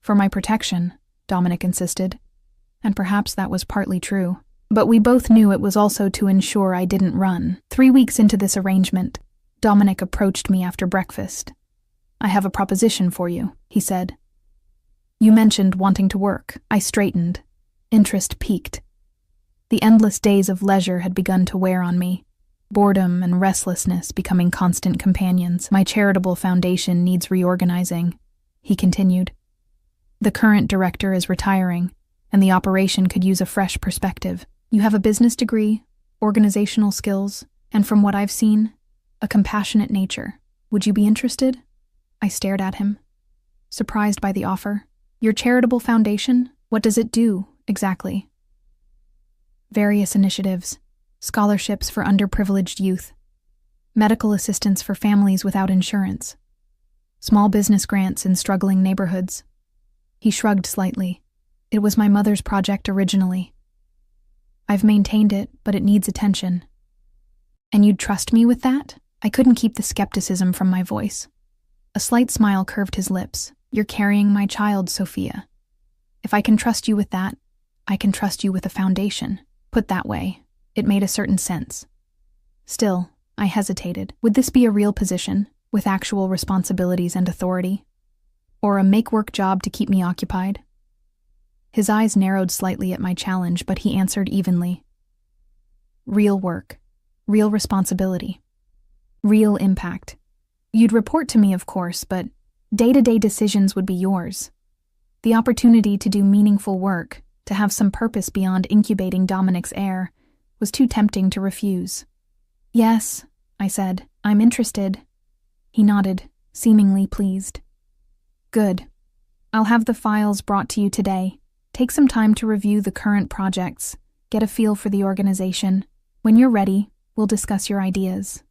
For my protection, Dominic insisted, and perhaps that was partly true. But we both knew it was also to ensure I didn't run. 3 weeks into this arrangement, Dominic approached me after breakfast. "I have a proposition for you," he said. "You mentioned wanting to work." I straightened. Interest piqued. The endless days of leisure had begun to wear on me, boredom and restlessness becoming constant companions. "My charitable foundation needs reorganizing," he continued. "The current director is retiring, and the operation could use a fresh perspective. You have a business degree, organizational skills, and from what I've seen, a compassionate nature. Would you be interested?" I stared at him, surprised by the offer. "Your charitable foundation? What does it do, exactly?" "Various initiatives, scholarships for underprivileged youth, medical assistance for families without insurance, small business grants in struggling neighborhoods." He shrugged slightly. "It was my mother's project originally. I've maintained it, but it needs attention." "And you'd trust me with that?" I couldn't keep the skepticism from my voice. A slight smile curved his lips. "You're carrying my child, Sophia. If I can trust you with that, I can trust you with a foundation." Put that way, it made a certain sense. Still, I hesitated. Would this be a real position, with actual responsibilities and authority? Or a make-work job to keep me occupied? His eyes narrowed slightly at my challenge, but he answered evenly. "Real work, real responsibility, real impact. You'd report to me, of course, but day-to-day decisions would be yours. The opportunity to do meaningful work, to have some purpose beyond incubating Dominic's heir, was too tempting to refuse." "Yes," I said, "I'm interested." He nodded, seemingly pleased. "Good. I'll have the files brought to you today. Take some time to review the current projects, get a feel for the organization. When you're ready, we'll discuss your ideas."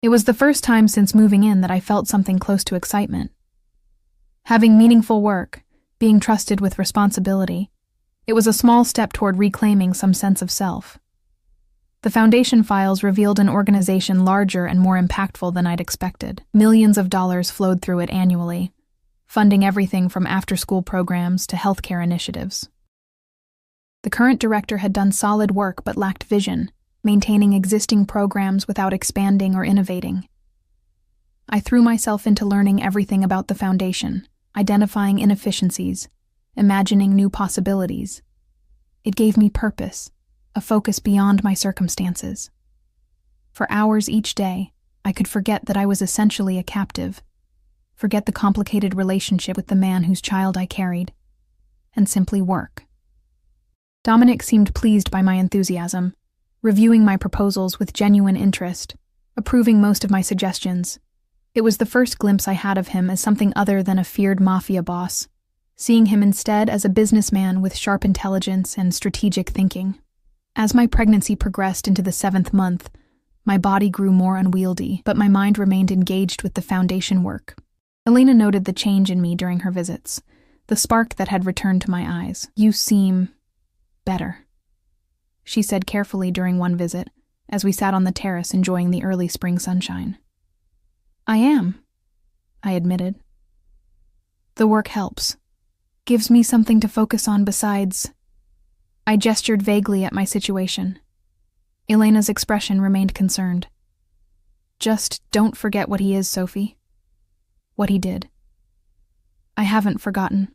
It was the first time since moving in that I felt something close to excitement. Having meaningful work, being trusted with responsibility, it was a small step toward reclaiming some sense of self. The foundation files revealed an organization larger and more impactful than I'd expected. Millions of dollars flowed through it annually, funding everything from after-school programs to healthcare initiatives. The current director had done solid work but lacked vision, maintaining existing programs without expanding or innovating. I threw myself into learning everything about the foundation, identifying inefficiencies, imagining new possibilities. It gave me purpose, a focus beyond my circumstances. For hours each day, I could forget that I was essentially a captive, forget the complicated relationship with the man whose child I carried, and simply work. Dominic seemed pleased by my enthusiasm, reviewing my proposals with genuine interest, approving most of my suggestions. It was the first glimpse I had of him as something other than a feared mafia boss, seeing him instead as a businessman with sharp intelligence and strategic thinking. As my pregnancy progressed into the 7th month, my body grew more unwieldy, but my mind remained engaged with the foundation work. Elena noted the change in me during her visits, the spark that had returned to my eyes. "You seem better," she said carefully during one visit, as we sat on the terrace enjoying the early spring sunshine. "I am," I admitted. "The work helps. Gives me something to focus on besides—" I gestured vaguely at my situation. Elena's expression remained concerned. "Just don't forget what he is, Sophie." "What he did." "I haven't forgotten,"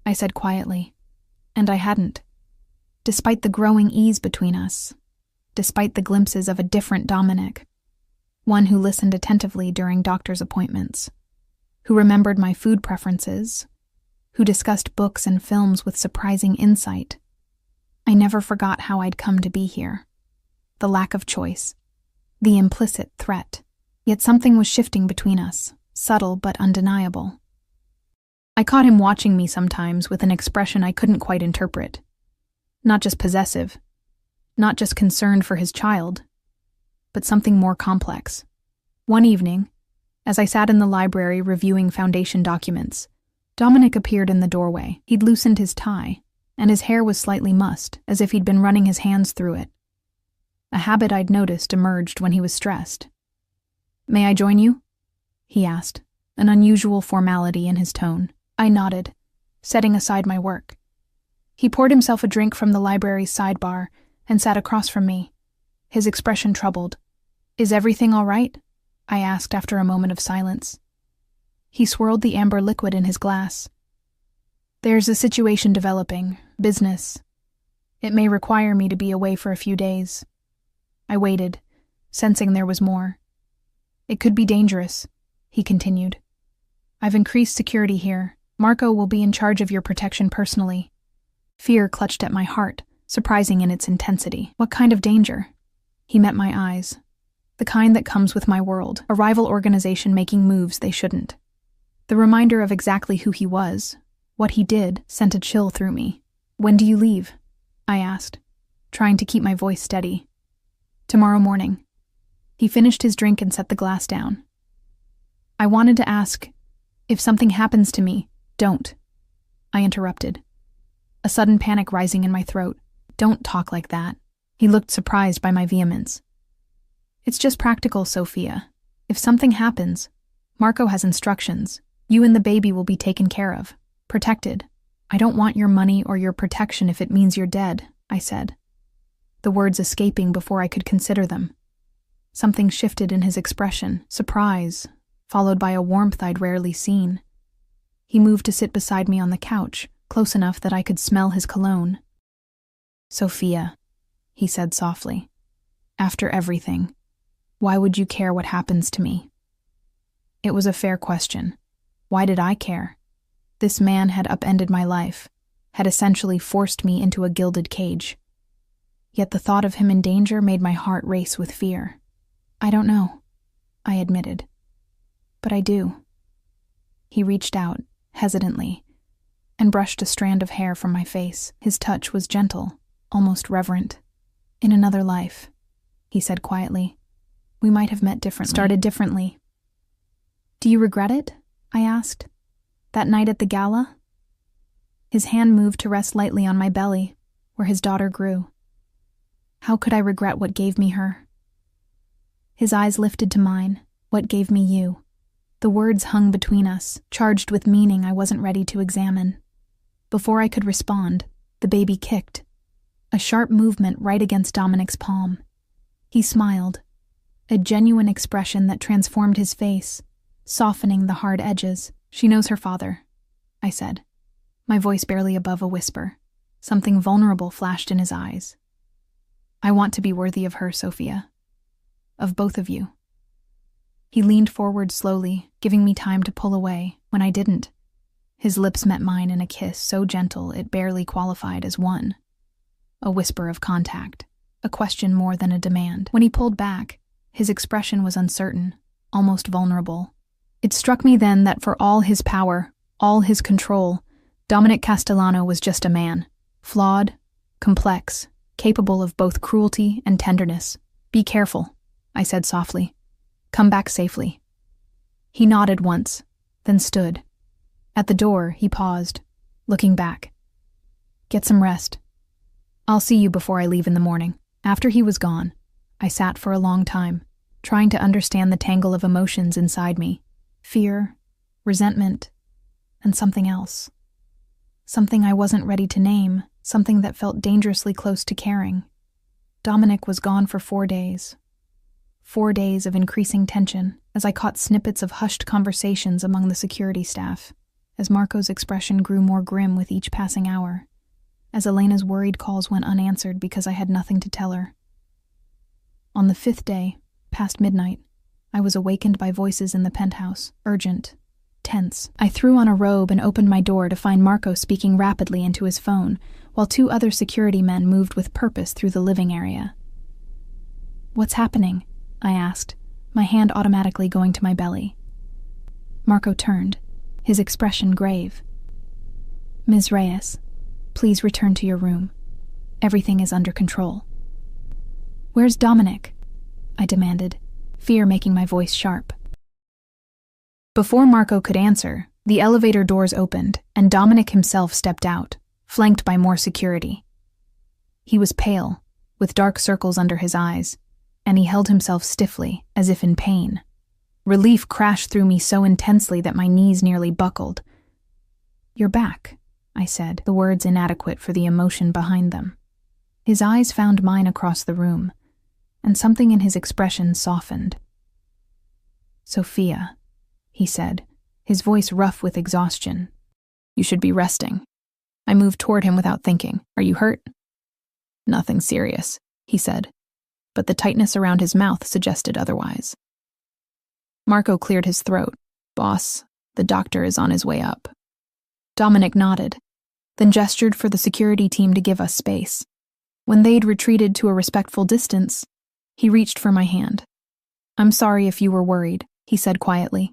I said quietly. And I hadn't. Despite the growing ease between us, despite the glimpses of a different Dominic, one who listened attentively during doctor's appointments, who remembered my food preferences, who discussed books and films with surprising insight, I never forgot how I'd come to be here. The lack of choice, the implicit threat. Yet something was shifting between us, subtle but undeniable. I caught him watching me sometimes with an expression I couldn't quite interpret. Not just possessive, not just concerned for his child, but something more complex. One evening, as I sat in the library reviewing foundation documents, Dominic appeared in the doorway. He'd loosened his tie, and his hair was slightly mussed, as if he'd been running his hands through it. A habit I'd noticed emerged when he was stressed. "May I join you?" he asked, an unusual formality in his tone. I nodded, setting aside my work. He poured himself a drink from the library's sidebar and sat across from me, his expression troubled. "Is everything all right?" I asked after a moment of silence. He swirled the amber liquid in his glass. "There's a situation developing, business. It may require me to be away for a few days." I waited, sensing there was more. "It could be dangerous," he continued. "I've increased security here. Marco will be in charge of your protection personally." Fear clutched at my heart, surprising in its intensity. "What kind of danger?" He met my eyes. "The kind that comes with my world, a rival organization making moves they shouldn't." The reminder of exactly who he was, what he did, sent a chill through me. "When do you leave?" I asked, trying to keep my voice steady. "Tomorrow morning." He finished his drink and set the glass down. "I wanted to ask, if something happens to me, don't." I interrupted, a sudden panic rising in my throat. "Don't talk like that." He looked surprised by my vehemence. "It's just practical, Sophia. If something happens, Marco has instructions. You and the baby will be taken care of, protected. I don't want your money or your protection if it means you're dead," I said, the words escaping before I could consider them. Something shifted in his expression, surprise, followed by a warmth I'd rarely seen. He moved to sit beside me on the couch, close enough that I could smell his cologne. "Sophia," he said softly, "after everything, why would you care what happens to me?" It was a fair question. Why did I care? This man had upended my life, had essentially forced me into a gilded cage. Yet the thought of him in danger made my heart race with fear. "I don't know," I admitted. "But I do." He reached out, hesitantly, and brushed a strand of hair from my face. His touch was gentle, almost reverent. "In another life," he said quietly, "we might have met differently, started differently." "Do you regret it?" I asked. "That night at the gala?" His hand moved to rest lightly on my belly, where his daughter grew. "How could I regret what gave me her?" His eyes lifted to mine. "What gave me you?" The words hung between us, charged with meaning I wasn't ready to examine. Before I could respond, the baby kicked, a sharp movement right against Dominic's palm. He smiled, a genuine expression that transformed his face, softening the hard edges. "She knows her father," I said, my voice barely above a whisper. Something vulnerable flashed in his eyes. "I want to be worthy of her, Sophia." of both of you." He leaned forward slowly, giving me time to pull away, when I didn't. His lips met mine in a kiss so gentle it barely qualified as one. A whisper of contact, a question more than a demand. When he pulled back, his expression was uncertain, almost vulnerable. It struck me then that for all his power, all his control, Dominic Castellano was just a man, flawed, complex, capable of both cruelty and tenderness. "Be careful," I said softly. "Come back safely." He nodded once, then stood. At the door, he paused, looking back. "Get some rest. I'll see you before I leave in the morning." After he was gone, I sat for a long time, trying to understand the tangle of emotions inside me. Fear, resentment, and something else. Something I wasn't ready to name, something that felt dangerously close to caring. Dominic was gone for 4 days. 4 days of increasing tension as I caught snippets of hushed conversations among the security staff, as Marco's expression grew more grim with each passing hour, as Elena's worried calls went unanswered because I had nothing to tell her. On the 5th day, past midnight, I was awakened by voices in the penthouse, urgent, tense. I threw on a robe and opened my door to find Marco speaking rapidly into his phone, while 2 other security men moved with purpose through the living area. "What's happening?" I asked, my hand automatically going to my belly. Marco turned, his expression grave. "Ms. Reyes, please return to your room. Everything is under control." "Where's Dominic?" I demanded, fear making my voice sharp. Before Marco could answer, the elevator doors opened and Dominic himself stepped out, flanked by more security. He was pale, with dark circles under his eyes, and he held himself stiffly, as if in pain. Relief crashed through me so intensely that my knees nearly buckled. "You're back," I said, the words inadequate for the emotion behind them. His eyes found mine across the room, and something in his expression softened. "Sophia," he said, his voice rough with exhaustion. "You should be resting." I moved toward him without thinking. "Are you hurt?" "Nothing serious," he said, but the tightness around his mouth suggested otherwise. Marco cleared his throat. "Boss, the doctor is on his way up." Dominic nodded, then gestured for the security team to give us space. When they'd retreated to a respectful distance, he reached for my hand. "I'm sorry if you were worried," he said quietly.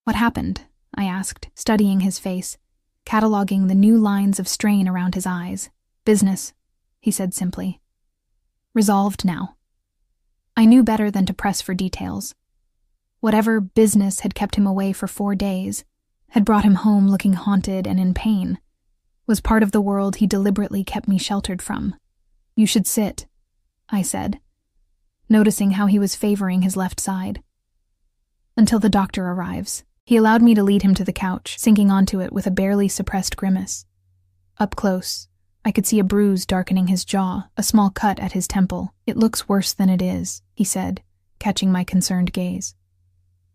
"What happened?" I asked, studying his face, cataloging the new lines of strain around his eyes. "Business," he said simply. "Resolved now." I knew better than to press for details. Whatever business had kept him away for 4 days, had brought him home looking haunted and in pain, was part of the world he deliberately kept me sheltered from. "You should sit," I said, noticing how he was favoring his left side. "Until the doctor arrives." He allowed me to lead him to the couch, sinking onto it with a barely suppressed grimace. Up close, I could see a bruise darkening his jaw, a small cut at his temple. "It looks worse than it is," he said, catching my concerned gaze.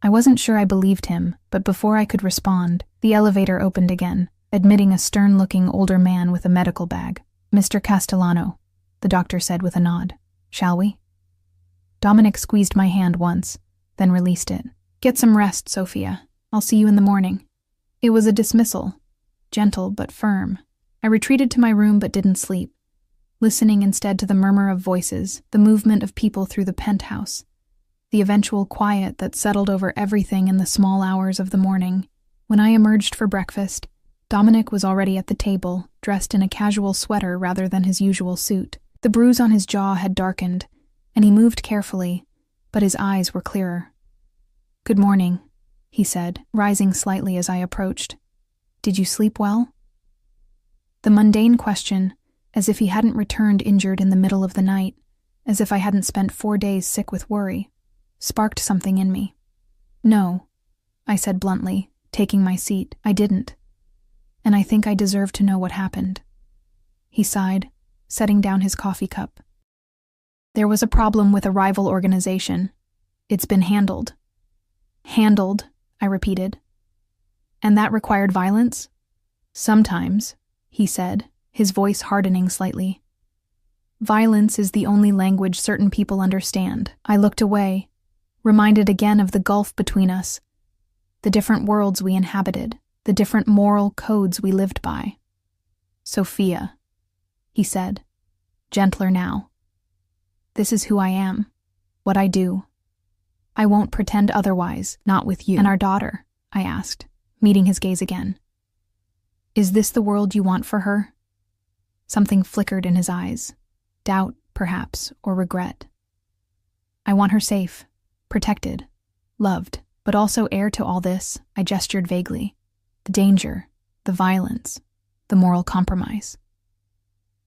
I wasn't sure I believed him, but before I could respond, the elevator opened again, admitting a stern-looking older man with a medical bag. "Mr. Castellano," the doctor said with a nod. "Shall we?" Dominic squeezed my hand once, then released it. "Get some rest, Sophia. I'll see you in the morning." It was a dismissal, gentle but firm. I retreated to my room but didn't sleep, listening instead to the murmur of voices, the movement of people through the penthouse, the eventual quiet that settled over everything in the small hours of the morning. When I emerged for breakfast, Dominic was already at the table, dressed in a casual sweater rather than his usual suit. The bruise on his jaw had darkened, and he moved carefully, but his eyes were clearer. "Good morning," he said, rising slightly as I approached. "Did you sleep well?" The mundane question, as if he hadn't returned injured in the middle of the night, as if I hadn't spent 4 days sick with worry, sparked something in me. "No," I said bluntly, taking my seat. "I didn't. And I think I deserve to know what happened." He sighed, setting down his coffee cup. "There was a problem with a rival organization. It's been handled." "Handled," I repeated. "And that required violence?" "Sometimes," he said, his voice hardening slightly. Violence is the only language certain people understand. I looked away, reminded again of the gulf between us, the different worlds we inhabited, the different moral codes we lived by. Sophia, he said, gentler now. This is who I am, what I do. I won't pretend otherwise, not with you. And our daughter, I asked, meeting his gaze again. Is this the world you want for her? Something flickered in his eyes. Doubt, perhaps, or regret. I want her safe, protected, loved, but also heir to all this, I gestured vaguely. The danger, the violence, the moral compromise.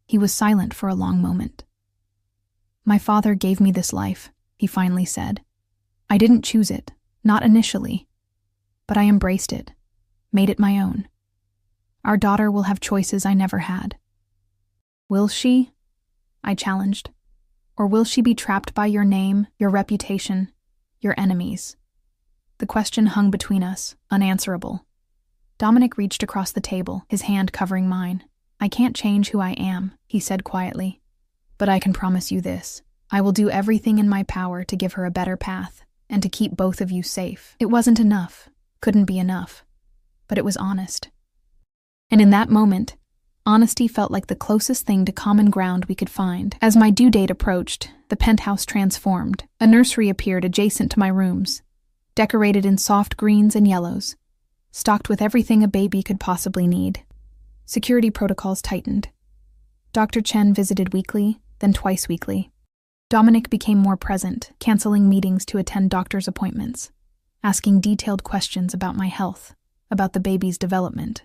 He was silent for a long moment. My father gave me this life, he finally said. I didn't choose it, not initially, but I embraced it, made it my own. Our daughter will have choices I never had. Will she? I challenged. Or will she be trapped by your name, your reputation, your enemies? The question hung between us, unanswerable. Dominic reached across the table, his hand covering mine. I can't change who I am, he said quietly. But I can promise you this. I will do everything in my power to give her a better path, and to keep both of you safe. It wasn't enough, couldn't be enough, but it was honest. And in that moment, honesty felt like the closest thing to common ground we could find. As my due date approached, the penthouse transformed. A nursery appeared adjacent to my rooms, decorated in soft greens and yellows, stocked with everything a baby could possibly need. Security protocols tightened. Dr. Chen visited weekly, then twice weekly. Dominic became more present, canceling meetings to attend doctor's appointments, asking detailed questions about my health, about the baby's development.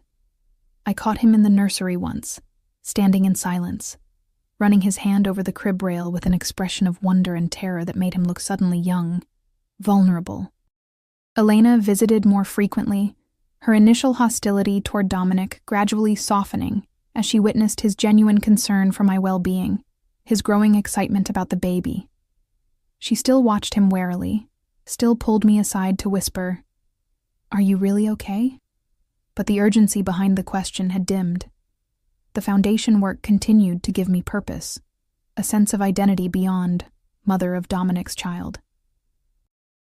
I caught him in the nursery once, standing in silence, running his hand over the crib rail with an expression of wonder and terror that made him look suddenly young, vulnerable. Elena visited more frequently, her initial hostility toward Dominic gradually softening as she witnessed his genuine concern for my well-being, his growing excitement about the baby. She still watched him warily, still pulled me aside to whisper, "Are you really okay?" But the urgency behind the question had dimmed. The foundation work continued to give me purpose, a sense of identity beyond mother of Dominic's child.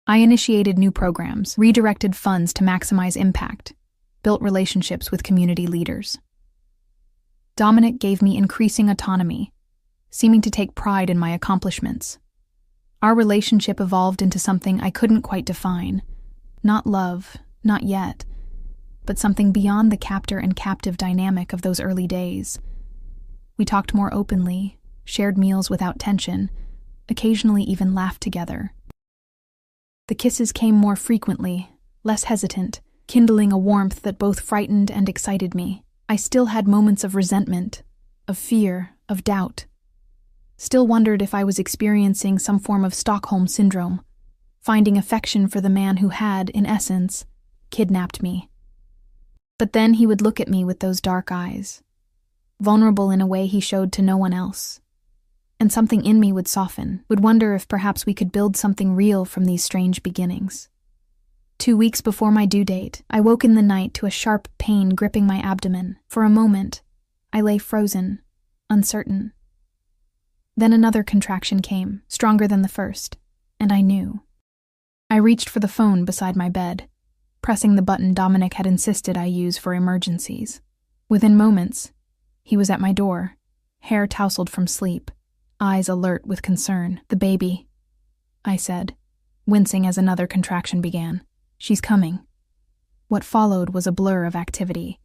I initiated new programs, redirected funds to maximize impact, built relationships with community leaders. Dominic gave me increasing autonomy, seeming to take pride in my accomplishments. Our relationship evolved into something I couldn't quite define. Not love, not yet, but something beyond the captor and captive dynamic of those early days. We talked more openly, shared meals without tension, occasionally even laughed together. The kisses came more frequently, less hesitant, kindling a warmth that both frightened and excited me. I still had moments of resentment, of fear, of doubt. Still wondered if I was experiencing some form of Stockholm syndrome, finding affection for the man who had, in essence, kidnapped me. But then he would look at me with those dark eyes, vulnerable in a way he showed to no one else. And something in me would soften, would wonder if perhaps we could build something real from these strange beginnings. 2 weeks before my due date, I woke in the night to a sharp pain gripping my abdomen. For a moment, I lay frozen, uncertain. Then another contraction came, stronger than the first, and I knew. I reached for the phone beside my bed, pressing the button Dominic had insisted I use for emergencies. Within moments, he was at my door, hair tousled from sleep, eyes alert with concern. "The baby," I said, wincing as another contraction began. "She's coming." What followed was a blur of activity.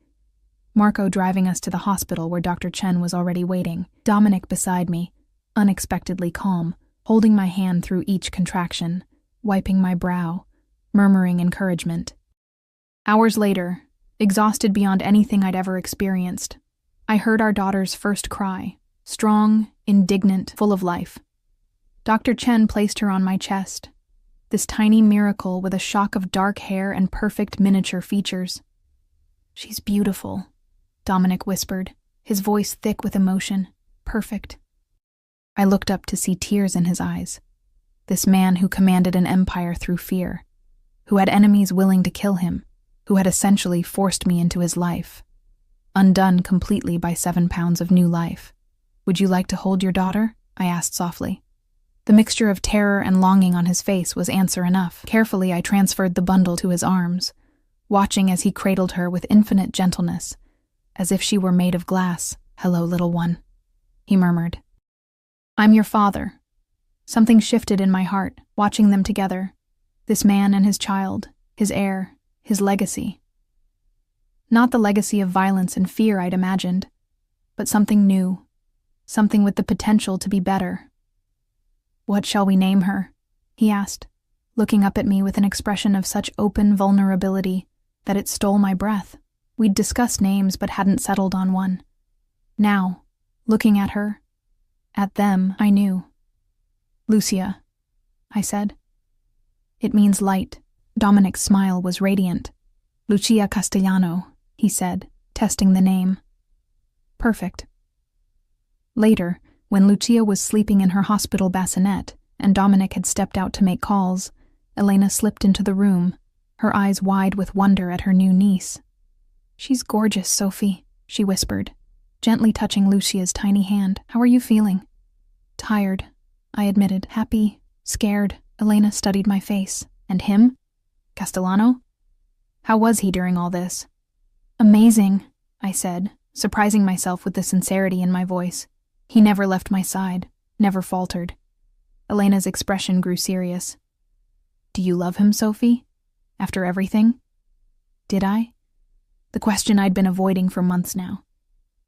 Marco driving us to the hospital where Dr. Chen was already waiting, Dominic beside me, unexpectedly calm, holding my hand through each contraction, wiping my brow, murmuring encouragement. Hours later, exhausted beyond anything I'd ever experienced, I heard our daughter's first cry, strong, indignant, full of life. Dr. Chen placed her on my chest, this tiny miracle with a shock of dark hair and perfect miniature features. "She's beautiful," Dominic whispered, his voice thick with emotion. "Perfect." I looked up to see tears in his eyes. This man who commanded an empire through fear, who had enemies willing to kill him, who had essentially forced me into his life, undone completely by 7 pounds of new life. "Would you like to hold your daughter?" I asked softly. The mixture of terror and longing on his face was answer enough. Carefully, I transferred the bundle to his arms, watching as he cradled her with infinite gentleness, as if she were made of glass. "Hello, little one," he murmured. "I'm your father." Something shifted in my heart, watching them together. This man and his child, his heir, his legacy. Not the legacy of violence and fear I'd imagined, but something new, something with the potential to be better. "What shall we name her?" he asked, looking up at me with an expression of such open vulnerability that it stole my breath. We'd discussed names but hadn't settled on one. Now, looking at her, at them, I knew. "Lucia," I said. "It means light." Dominic's smile was radiant. "Lucia Castellano," he said, testing the name. "Perfect." Later, when Lucia was sleeping in her hospital bassinet and Dominic had stepped out to make calls, Elena slipped into the room, her eyes wide with wonder at her new niece. "She's gorgeous, Sophie," she whispered, gently touching Lucia's tiny hand. "How are you feeling?" "Tired," I admitted. "Happy, scared." Elena studied my face. "And him? Castellano? How was he during all this?" "Amazing," I said, surprising myself with the sincerity in my voice. "He never left my side, never faltered." Elena's expression grew serious. "Do you love him, Sophie? After everything?" Did I? The question I'd been avoiding for months now.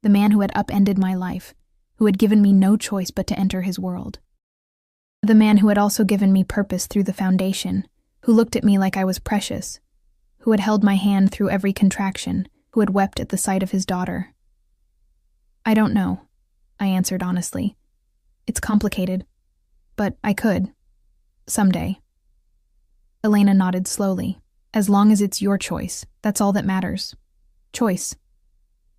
The man who had upended my life, who had given me no choice but to enter his world. The man who had also given me purpose through the foundation, who looked at me like I was precious, who had held my hand through every contraction, who had wept at the sight of his daughter. "I don't know," I answered honestly. "It's complicated, but I could. Someday." Elena nodded slowly. "As long as it's your choice, that's all that matters. Choice.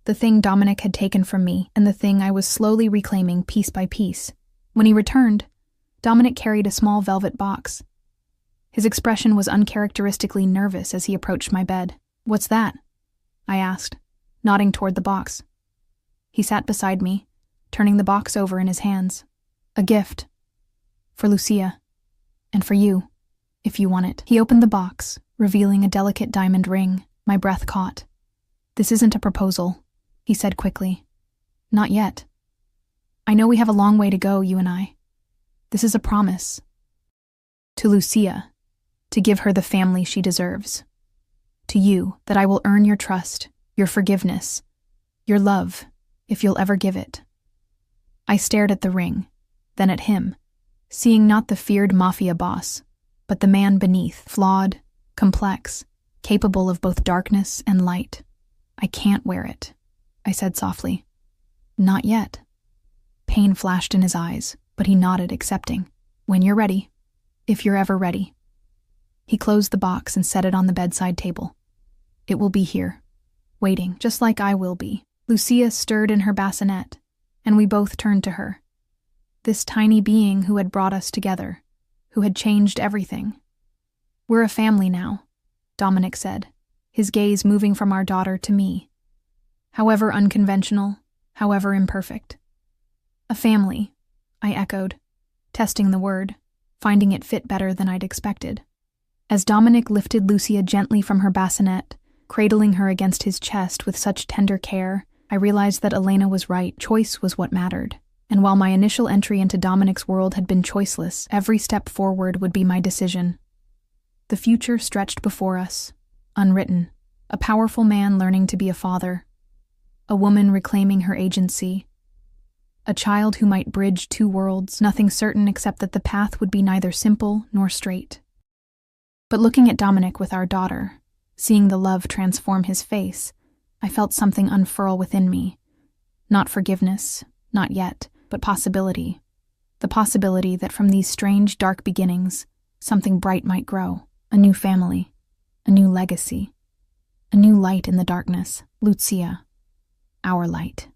The thing Dominic had taken from me, and the thing I was slowly reclaiming piece by piece. When he returned, Dominic carried a small velvet box. His expression was uncharacteristically nervous as he approached my bed. "What's that?" I asked, nodding toward the box. He sat beside me, turning the box over in his hands. "A gift. For Lucia. And for you, if you want it." He opened the box, revealing a delicate diamond ring. My breath caught. "This isn't a proposal," he said quickly. "Not yet. I know we have a long way to go, you and I. This is a promise. To Lucia, to give her the family she deserves. To you, that I will earn your trust, your forgiveness, your love, if you'll ever give it." I stared at the ring, then at him, seeing not the feared Mafia boss, but the man beneath, flawed, complex, capable of both darkness and light. "I can't wear it," I said softly. "Not yet." Pain flashed in his eyes, but he nodded, accepting. "When you're ready. If you're ever ready." He closed the box and set it on the bedside table. "It will be here, waiting, just like I will be." Lucia stirred in her bassinet, and we both turned to her. This tiny being who had brought us together, who had changed everything. "We're a family now," Dominic said, his gaze moving from our daughter to me. However unconventional, however imperfect. "A family," I echoed, testing the word, finding it fit better than I'd expected. As Dominic lifted Lucia gently from her bassinet, cradling her against his chest with such tender care, I realized that Elena was right. Choice was what mattered. And while my initial entry into Dominic's world had been choiceless, every step forward would be my decision. The future stretched before us, unwritten. A powerful man learning to be a father. A woman reclaiming her agency. A child who might bridge two worlds, nothing certain except that the path would be neither simple nor straight. But looking at Dominic with our daughter, seeing the love transform his face, I felt something unfurl within me. Not forgiveness, not yet, but possibility. The possibility that from these strange, dark beginnings, something bright might grow. A new family, a new legacy, a new light in the darkness. Lucia, our light.